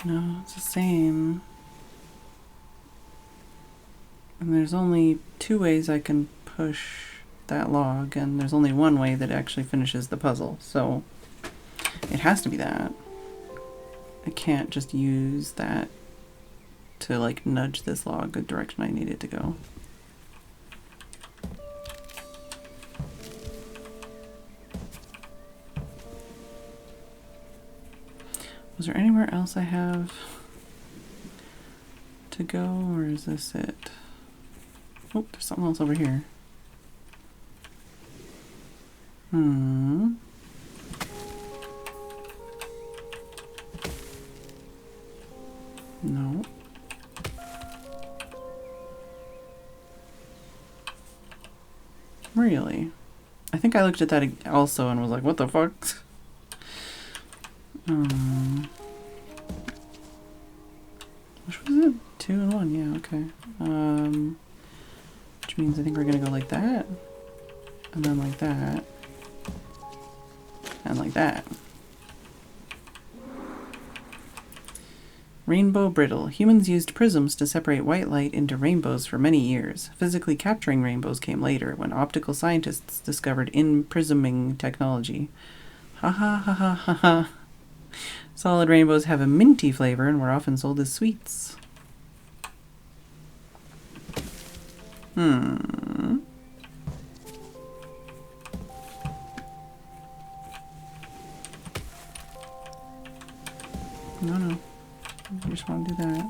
No, it's the same. And there's only two ways I can push that log, and there's only one way that actually finishes the puzzle, so it has to be that. I can't just use that to like nudge this log the direction I need it to go. Was there anywhere else I have to go, or is this it? Oh, there's something else over here. No. Really? I think I looked at that also and was like, what the fuck? Which was it? 2 and 1, yeah, okay. Which means I think we're gonna go like that, and then like that, and like that. Rainbow brittle. Humans used prisms to separate white light into rainbows for many years. Physically capturing rainbows came later, when optical scientists discovered in-prisming technology. Ha ha ha ha ha ha. Solid rainbows have a minty flavor and were often sold as sweets. No, no. I just want to do that.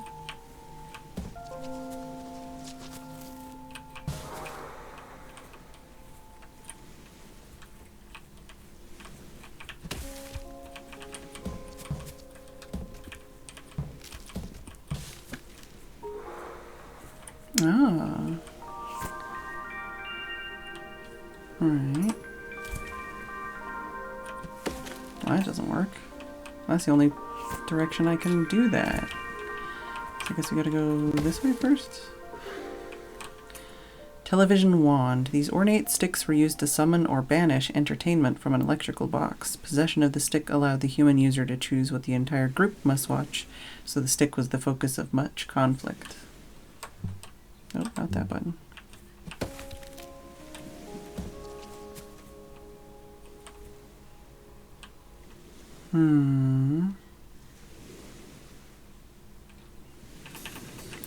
Ah. Alright. Well, that doesn't work. That's the only direction I can do that. So I guess we gotta go this way first. Television wand. These ornate sticks were used to summon or banish entertainment from an electrical box. Possession of the stick allowed the human user to choose what the entire group must watch, so the stick was the focus of much conflict. Nope, not that button.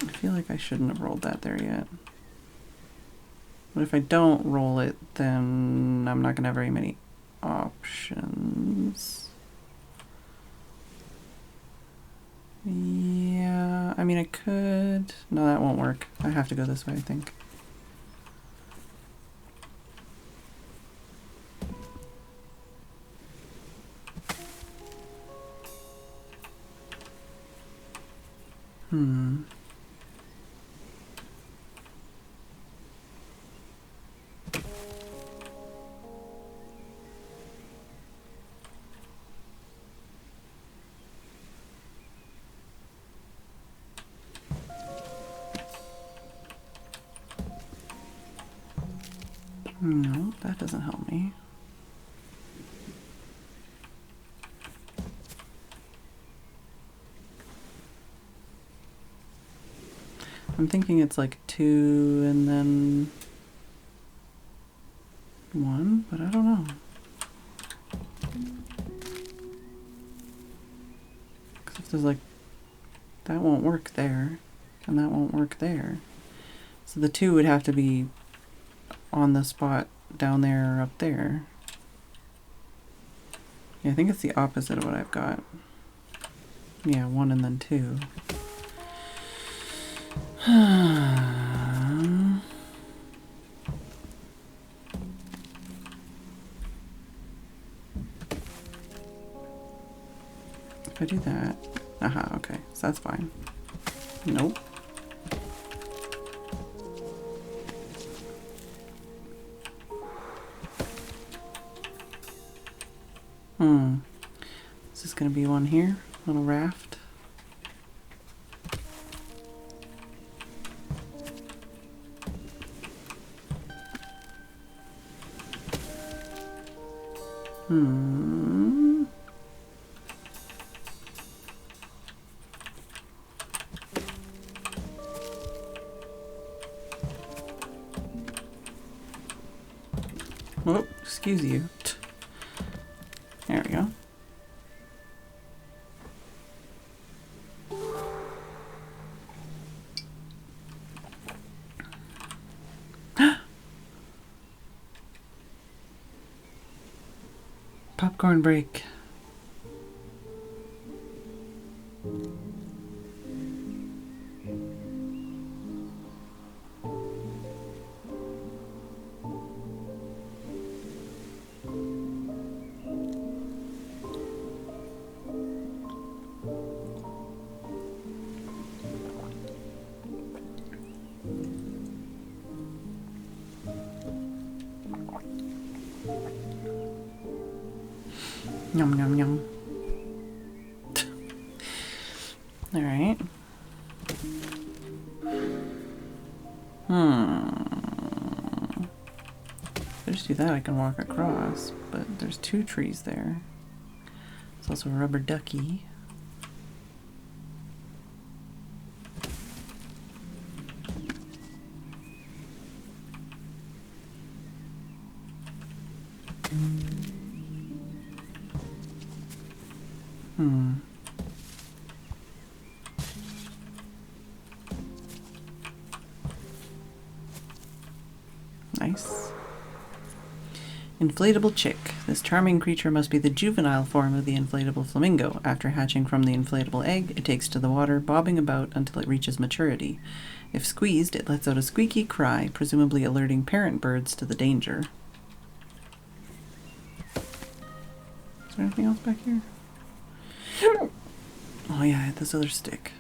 I feel like I shouldn't have rolled that there yet. But if I don't roll it, then I'm not going to have very many options. Yeah, I mean I could... No, that won't work. I have to go this way, I think. No, that doesn't help me. I'm thinking it's like 2 and then 1, but I don't know. Because if there's like... That won't work there, and that won't work there. So the 2 would have to be on the spot down there or up there. Yeah, I think it's the opposite of what I've got. Yeah, 1 and then 2. If I do that... Aha, okay, so that's fine. Nope. Is this going to be one here? Little raft? Oh, excuse you. There we go. Popcorn break. Yum, yum, yum. All right. If I just do that, I can walk across, but there's 2 trees there. There's also a rubber ducky. Nice. Inflatable chick. This charming creature must be the juvenile form of the inflatable flamingo. After hatching from the inflatable egg, it takes to the water, bobbing about until it reaches maturity. If squeezed, it lets out a squeaky cry, presumably alerting parent birds to the danger. Is there anything else back here? Oh yeah, I had this other stick.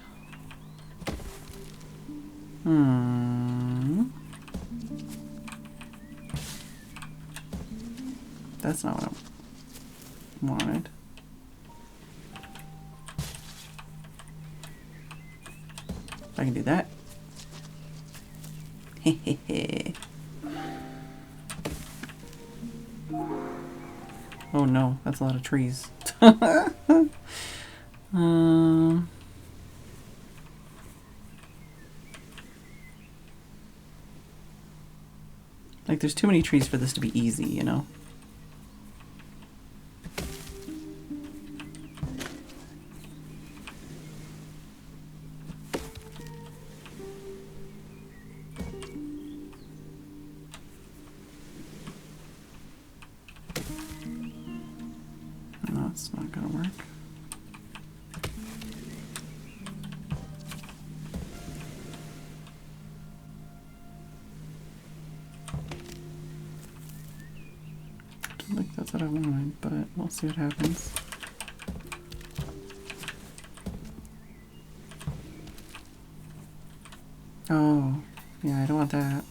That's not what I wanted. I can do that. Hehehe. Oh no, that's a lot of trees. Like, there's too many trees for this to be easy, you know? No, it's not gonna work. I don't think that's what I wanted, but we'll see what happens. Oh, yeah, I don't want that.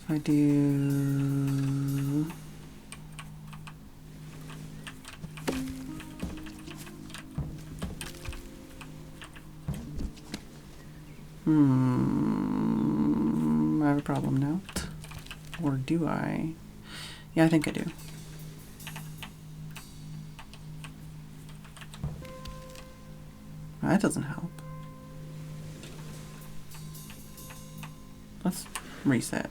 If I do... I have a problem now. Or do I? Yeah, I think I do. That doesn't help. Let's reset.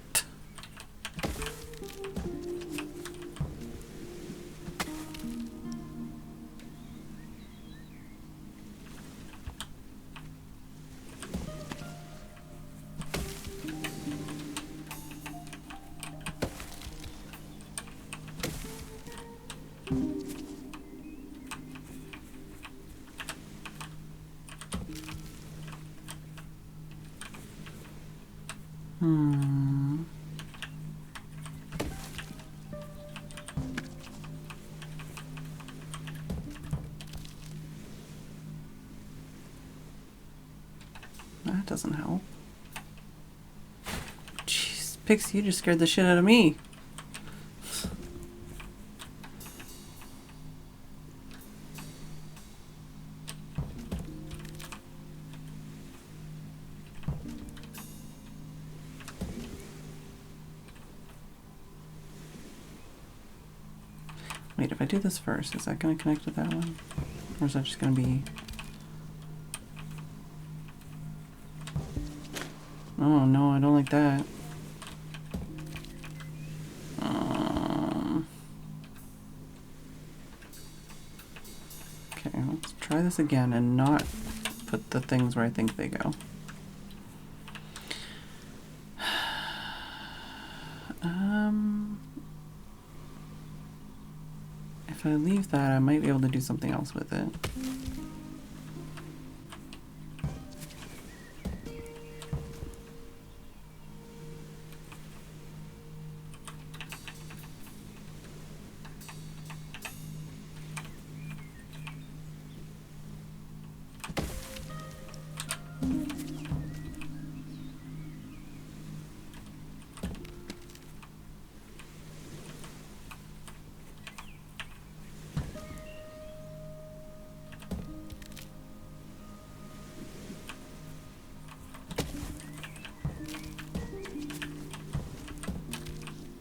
That doesn't help. Jeez, Pixie, you just scared the shit out of me. Wait, if I do this first, is that going to connect with that one? Or is that just going to be... Oh no, I don't like that. Okay, let's try this again and not put the things where I think they go. If I leave that, I might be able to do something else with it.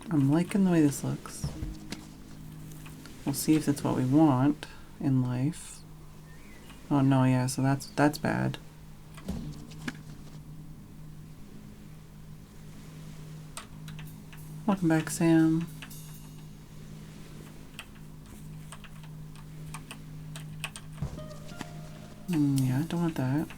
I'm liking the way this looks. We'll see if it's what we want in life. Oh no, yeah, so that's bad. Welcome back, Sam. Yeah, I don't want that.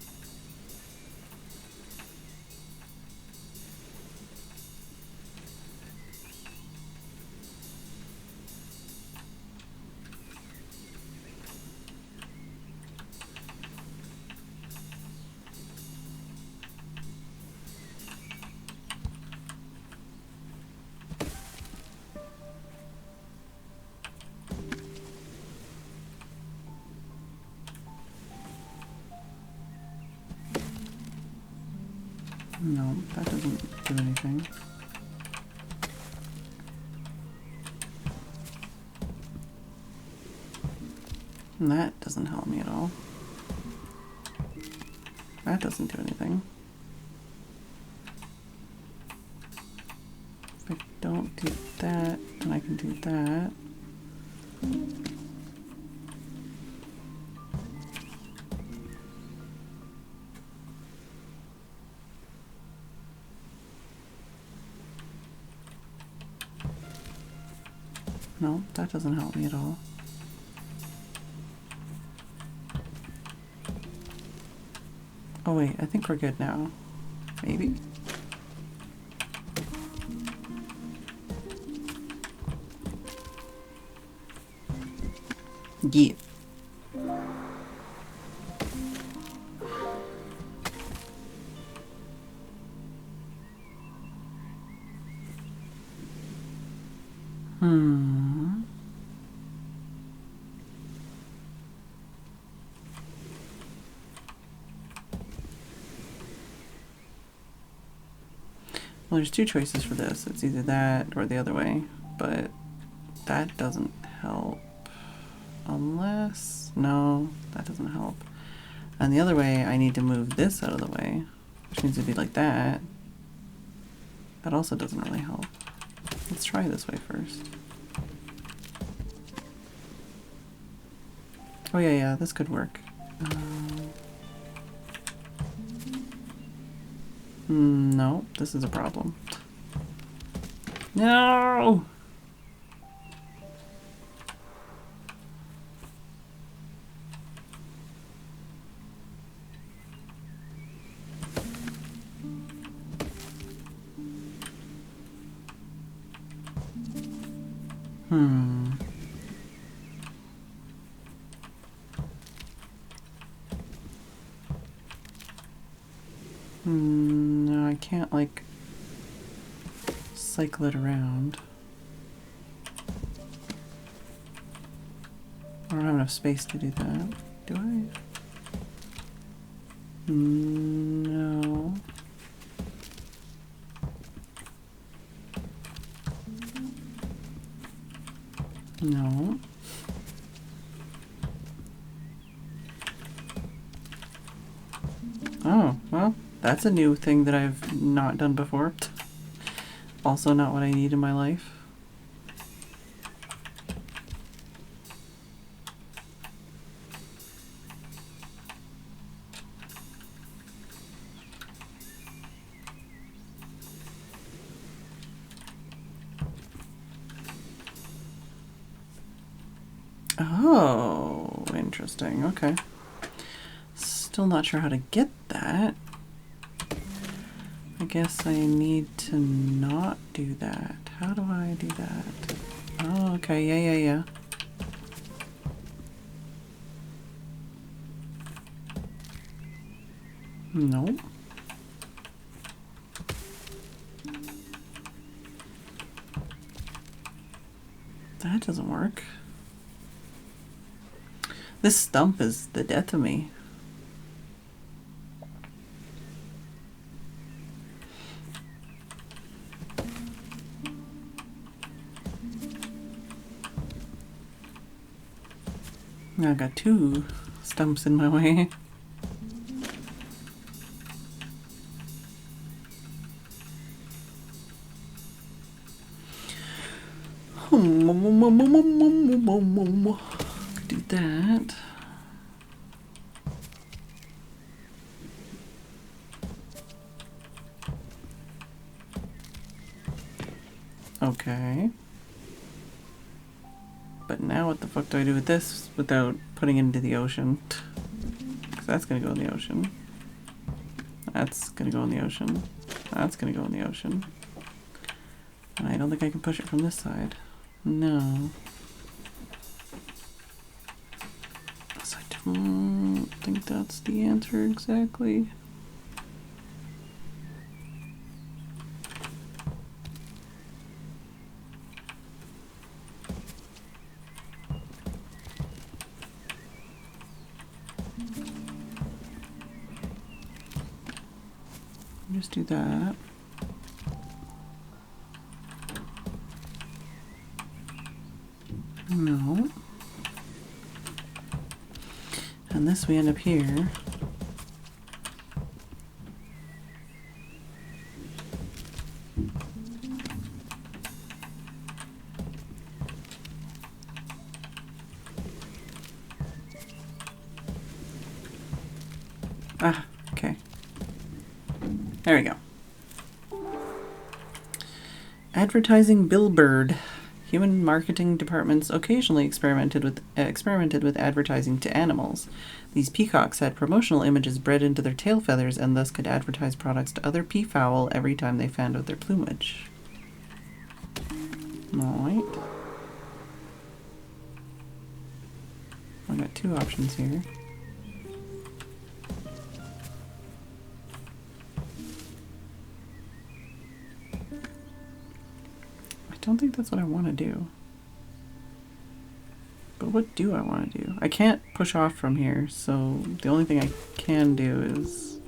No, that doesn't do anything. And that doesn't help me at all. That doesn't do anything. If I don't do that, then I can do that. No, that doesn't help me at all. Oh wait, I think we're good now. Maybe? Yeah. Well, there's two choices for this. It's either that or the other way, but that doesn't help. Unless, no, that doesn't help. And the other way, I need to move this out of the way, which means it'd be like that. That also doesn't really help. Let's try this way first. Oh yeah, this could work. No, this is a problem. No! No, I can't, like, cycle it around. I don't have enough space to do that. Do I? No. No. Oh, well, that's a new thing that I've not done before. Also not what I need in my life. Oh, interesting. Okay. Still not sure how to get that. I guess I need to not do that. How do I do that? Oh, okay. Yeah. Nope. That doesn't work. This stump is the death of me. Now I've got two stumps in my way. Do that. Okay. But now what the fuck do I do with this without putting it into the ocean? Because that's gonna go in the ocean. That's gonna go in the ocean. That's gonna go in the ocean. And I don't think I can push it from this side. No. So I don't think that's the answer exactly. Just do that. No. And this we end up here. Ah, okay. There we go. Advertising billboard. Human marketing departments occasionally experimented with advertising to animals. These peacocks had promotional images bred into their tail feathers and thus could advertise products to other peafowl every time they fanned out their plumage. Alright. I've got two options here. I don't think that's what I want to do. But what do I want to do? I can't push off from here, so the only thing I can do is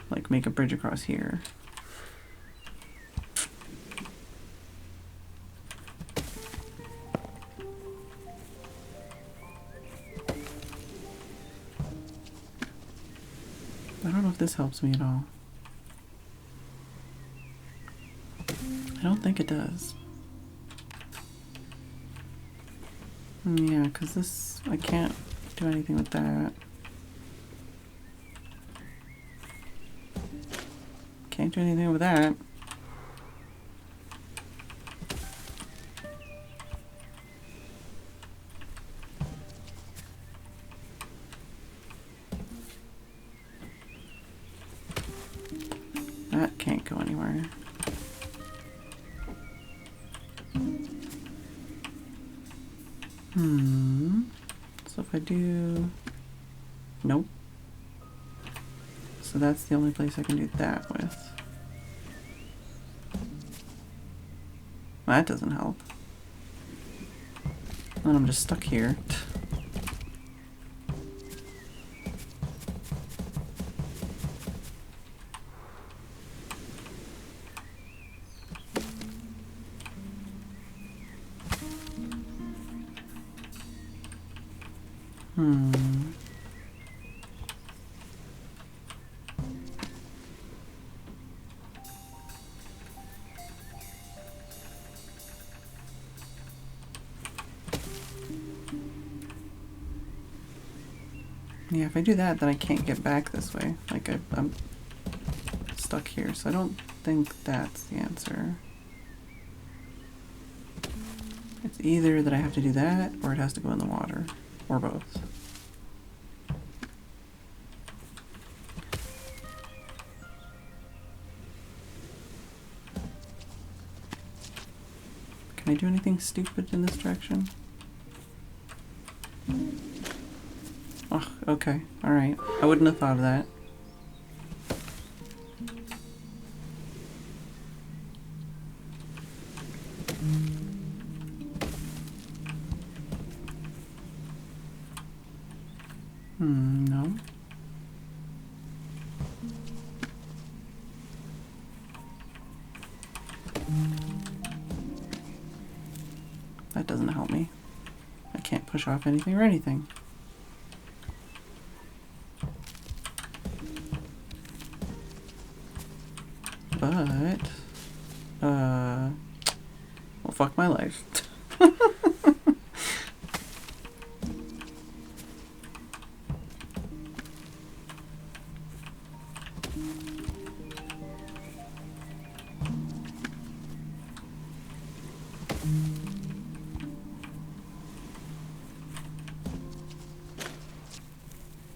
like make a bridge across here. I don't know if this helps me at all. I don't think it does. Yeah, because this, I can't do anything with that. Can't do anything with that. That can't go anywhere. So if I do... Nope. So that's the only place I can do that with. That doesn't help. Then I'm just stuck here. Yeah, if I do that, then I can't get back this way. Like, I'm stuck here, so I don't think that's the answer. It's either that I have to do that, or it has to go in the water, or both. Can I do anything stupid in this direction? Oh, okay. Alright. I wouldn't have thought of that. No. That doesn't help me. I can't push off anything or anything. But, well, fuck my life.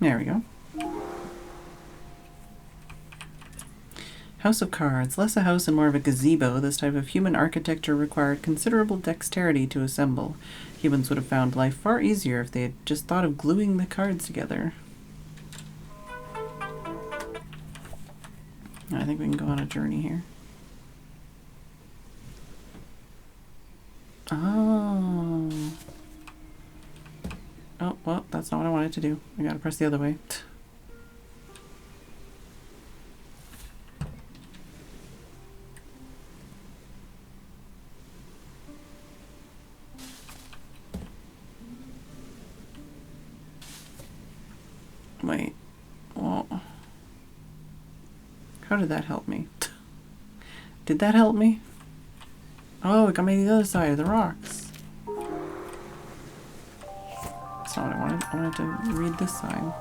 There we go. House of Cards. Less a house and more of a gazebo, this type of human architecture required considerable dexterity to assemble. Humans would have found life far easier if they had just thought of gluing the cards together. I think we can go on a journey here. Oh. Oh, well, that's not what I wanted to do. I gotta press the other way. Wait. Well, how did that help me? Did that help me? Oh, it got me to the other side of the rocks. That's not what I wanted. I wanted to read this sign.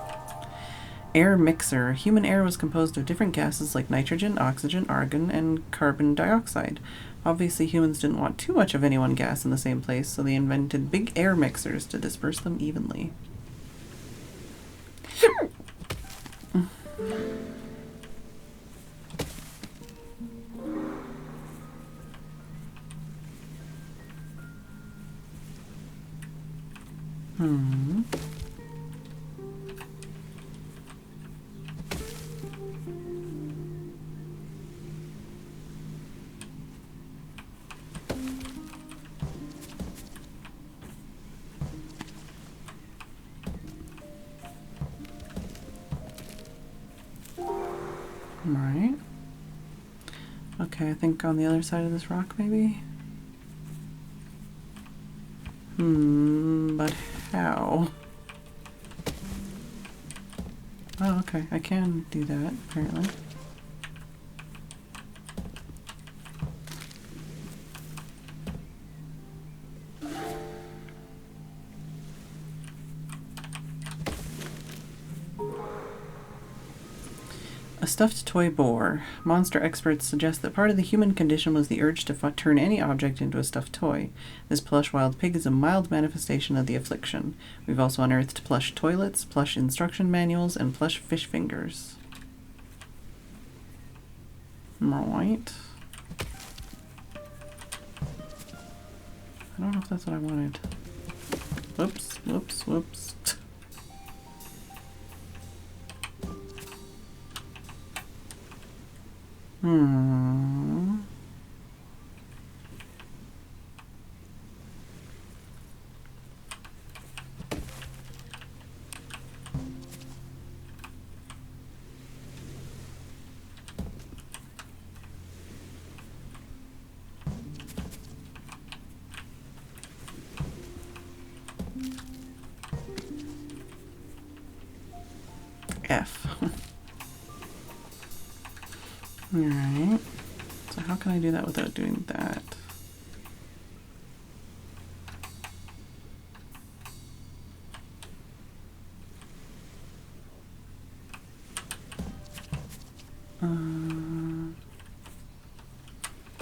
air mixer. Human air was composed of different gases like nitrogen, oxygen, argon, and carbon dioxide. Obviously, humans didn't want too much of any one gas in the same place, so they invented big air mixers to disperse them evenly. Right. Okay, I think on the other side of this rock, maybe? But how? Oh, okay, I can do that, apparently. A stuffed toy boar. Monster experts suggest that part of the human condition was the urge to turn any object into a stuffed toy. This plush wild pig is a mild manifestation of the affliction. We've also unearthed plush toilets, plush instruction manuals, and plush fish fingers. Right. I don't know if that's what I wanted. Whoops, whoops, whoops. F. Alright. So how can I do that without doing that?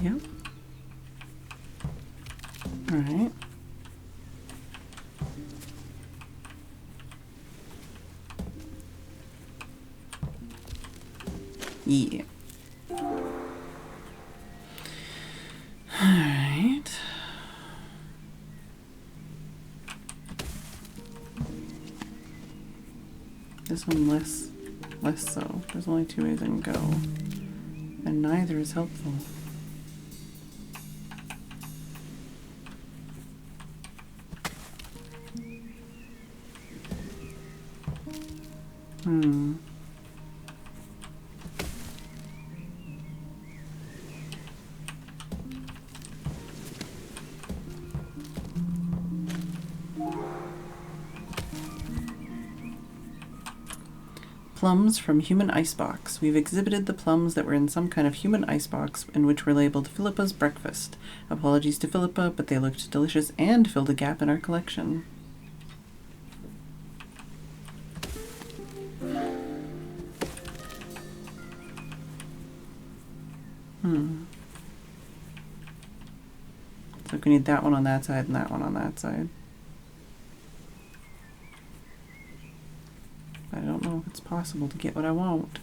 Yep. Alright. Yeah. Alright. This one less so. There's only 2 ways I can go. And neither is helpful. Plums from human icebox. We've exhibited the plums that were in some kind of human icebox and which were labeled Philippa's breakfast. Apologies to Philippa, but they looked delicious and filled a gap in our collection. So we need that one on that side and that one on that side. I don't know if it's possible to get what I want.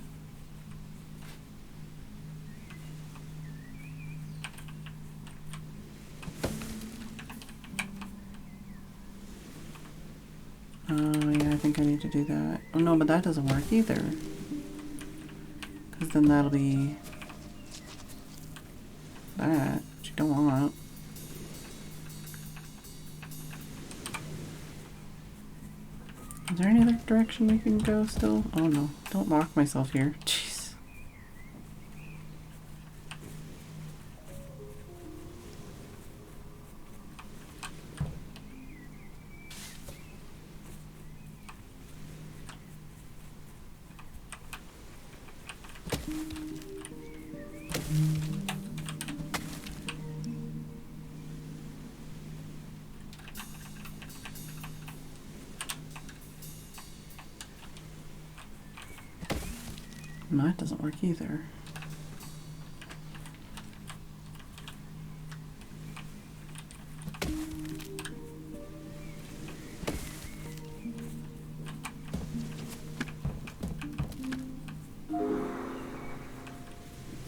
Oh yeah, I think I need to do that. Oh no, but that doesn't work either. Because then that'll be that, which you don't want. Is there any other direction we can go still? Oh no, don't lock myself here. Jeez. No, that doesn't work either.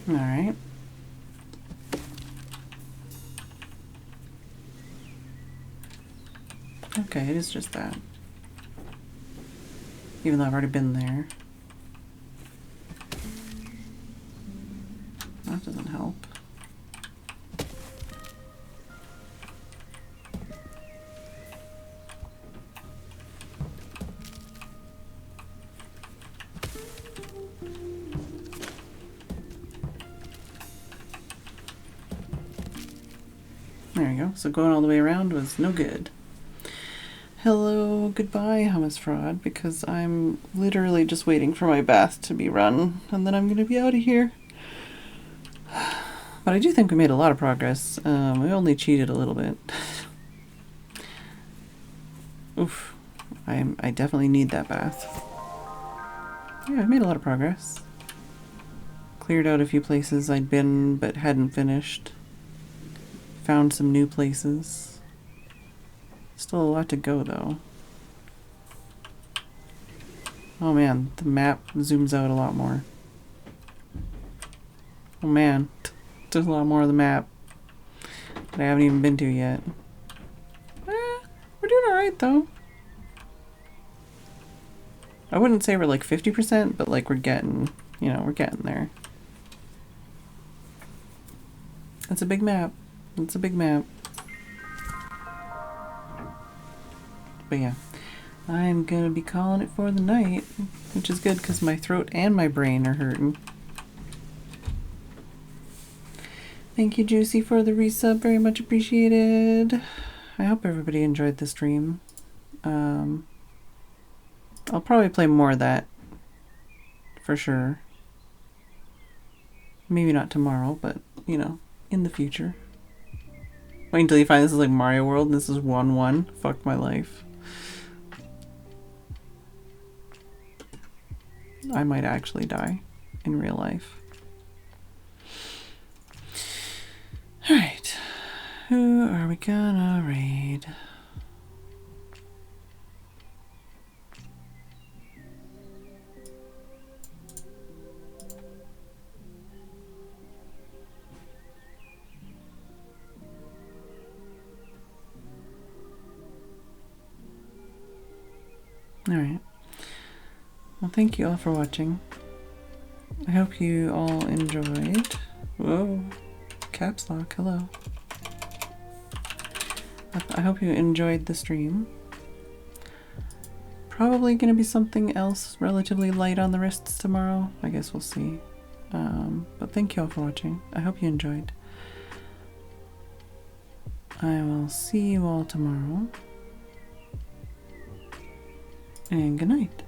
All right. Okay, it is just that. Even though I've already been there. That doesn't help. There we go. So going all the way around was no good. Hello, goodbye, hummus fraud, because I'm literally just waiting for my bath to be run, and then I'm going to be out of here. But I do think we made a lot of progress. We only cheated a little bit. Oof. I definitely need that bath. Yeah, I made a lot of progress. Cleared out a few places I'd been but hadn't finished. Found some new places. Still a lot to go though. Oh man, the map zooms out a lot more. Oh man, there's a lot more of the map that I haven't even been to yet. We're doing alright though. I wouldn't say we're like 50%, but like we're getting, you know, we're getting there. It's a big map. It's a big map. But yeah, I'm gonna be calling it for the night, which is good because my throat and my brain are hurting. Thank you, Juicy, for the resub. Very much appreciated. I hope everybody enjoyed the stream. I'll probably play more of that for sure. Maybe not tomorrow, but you know, in the future. Wait until you find this is like Mario World and this is 1-1. Fuck my life. I might actually die in real life. Alright. Who are we gonna raid? Alright. Well, thank you all for watching. I hope you all enjoyed. Whoa. Caps lock, hello. I hope you enjoyed the stream. Probably going to be something else relatively light on the wrists tomorrow. I guess we'll see. But thank you all for watching. I hope you enjoyed. I will see you all tomorrow. And good night.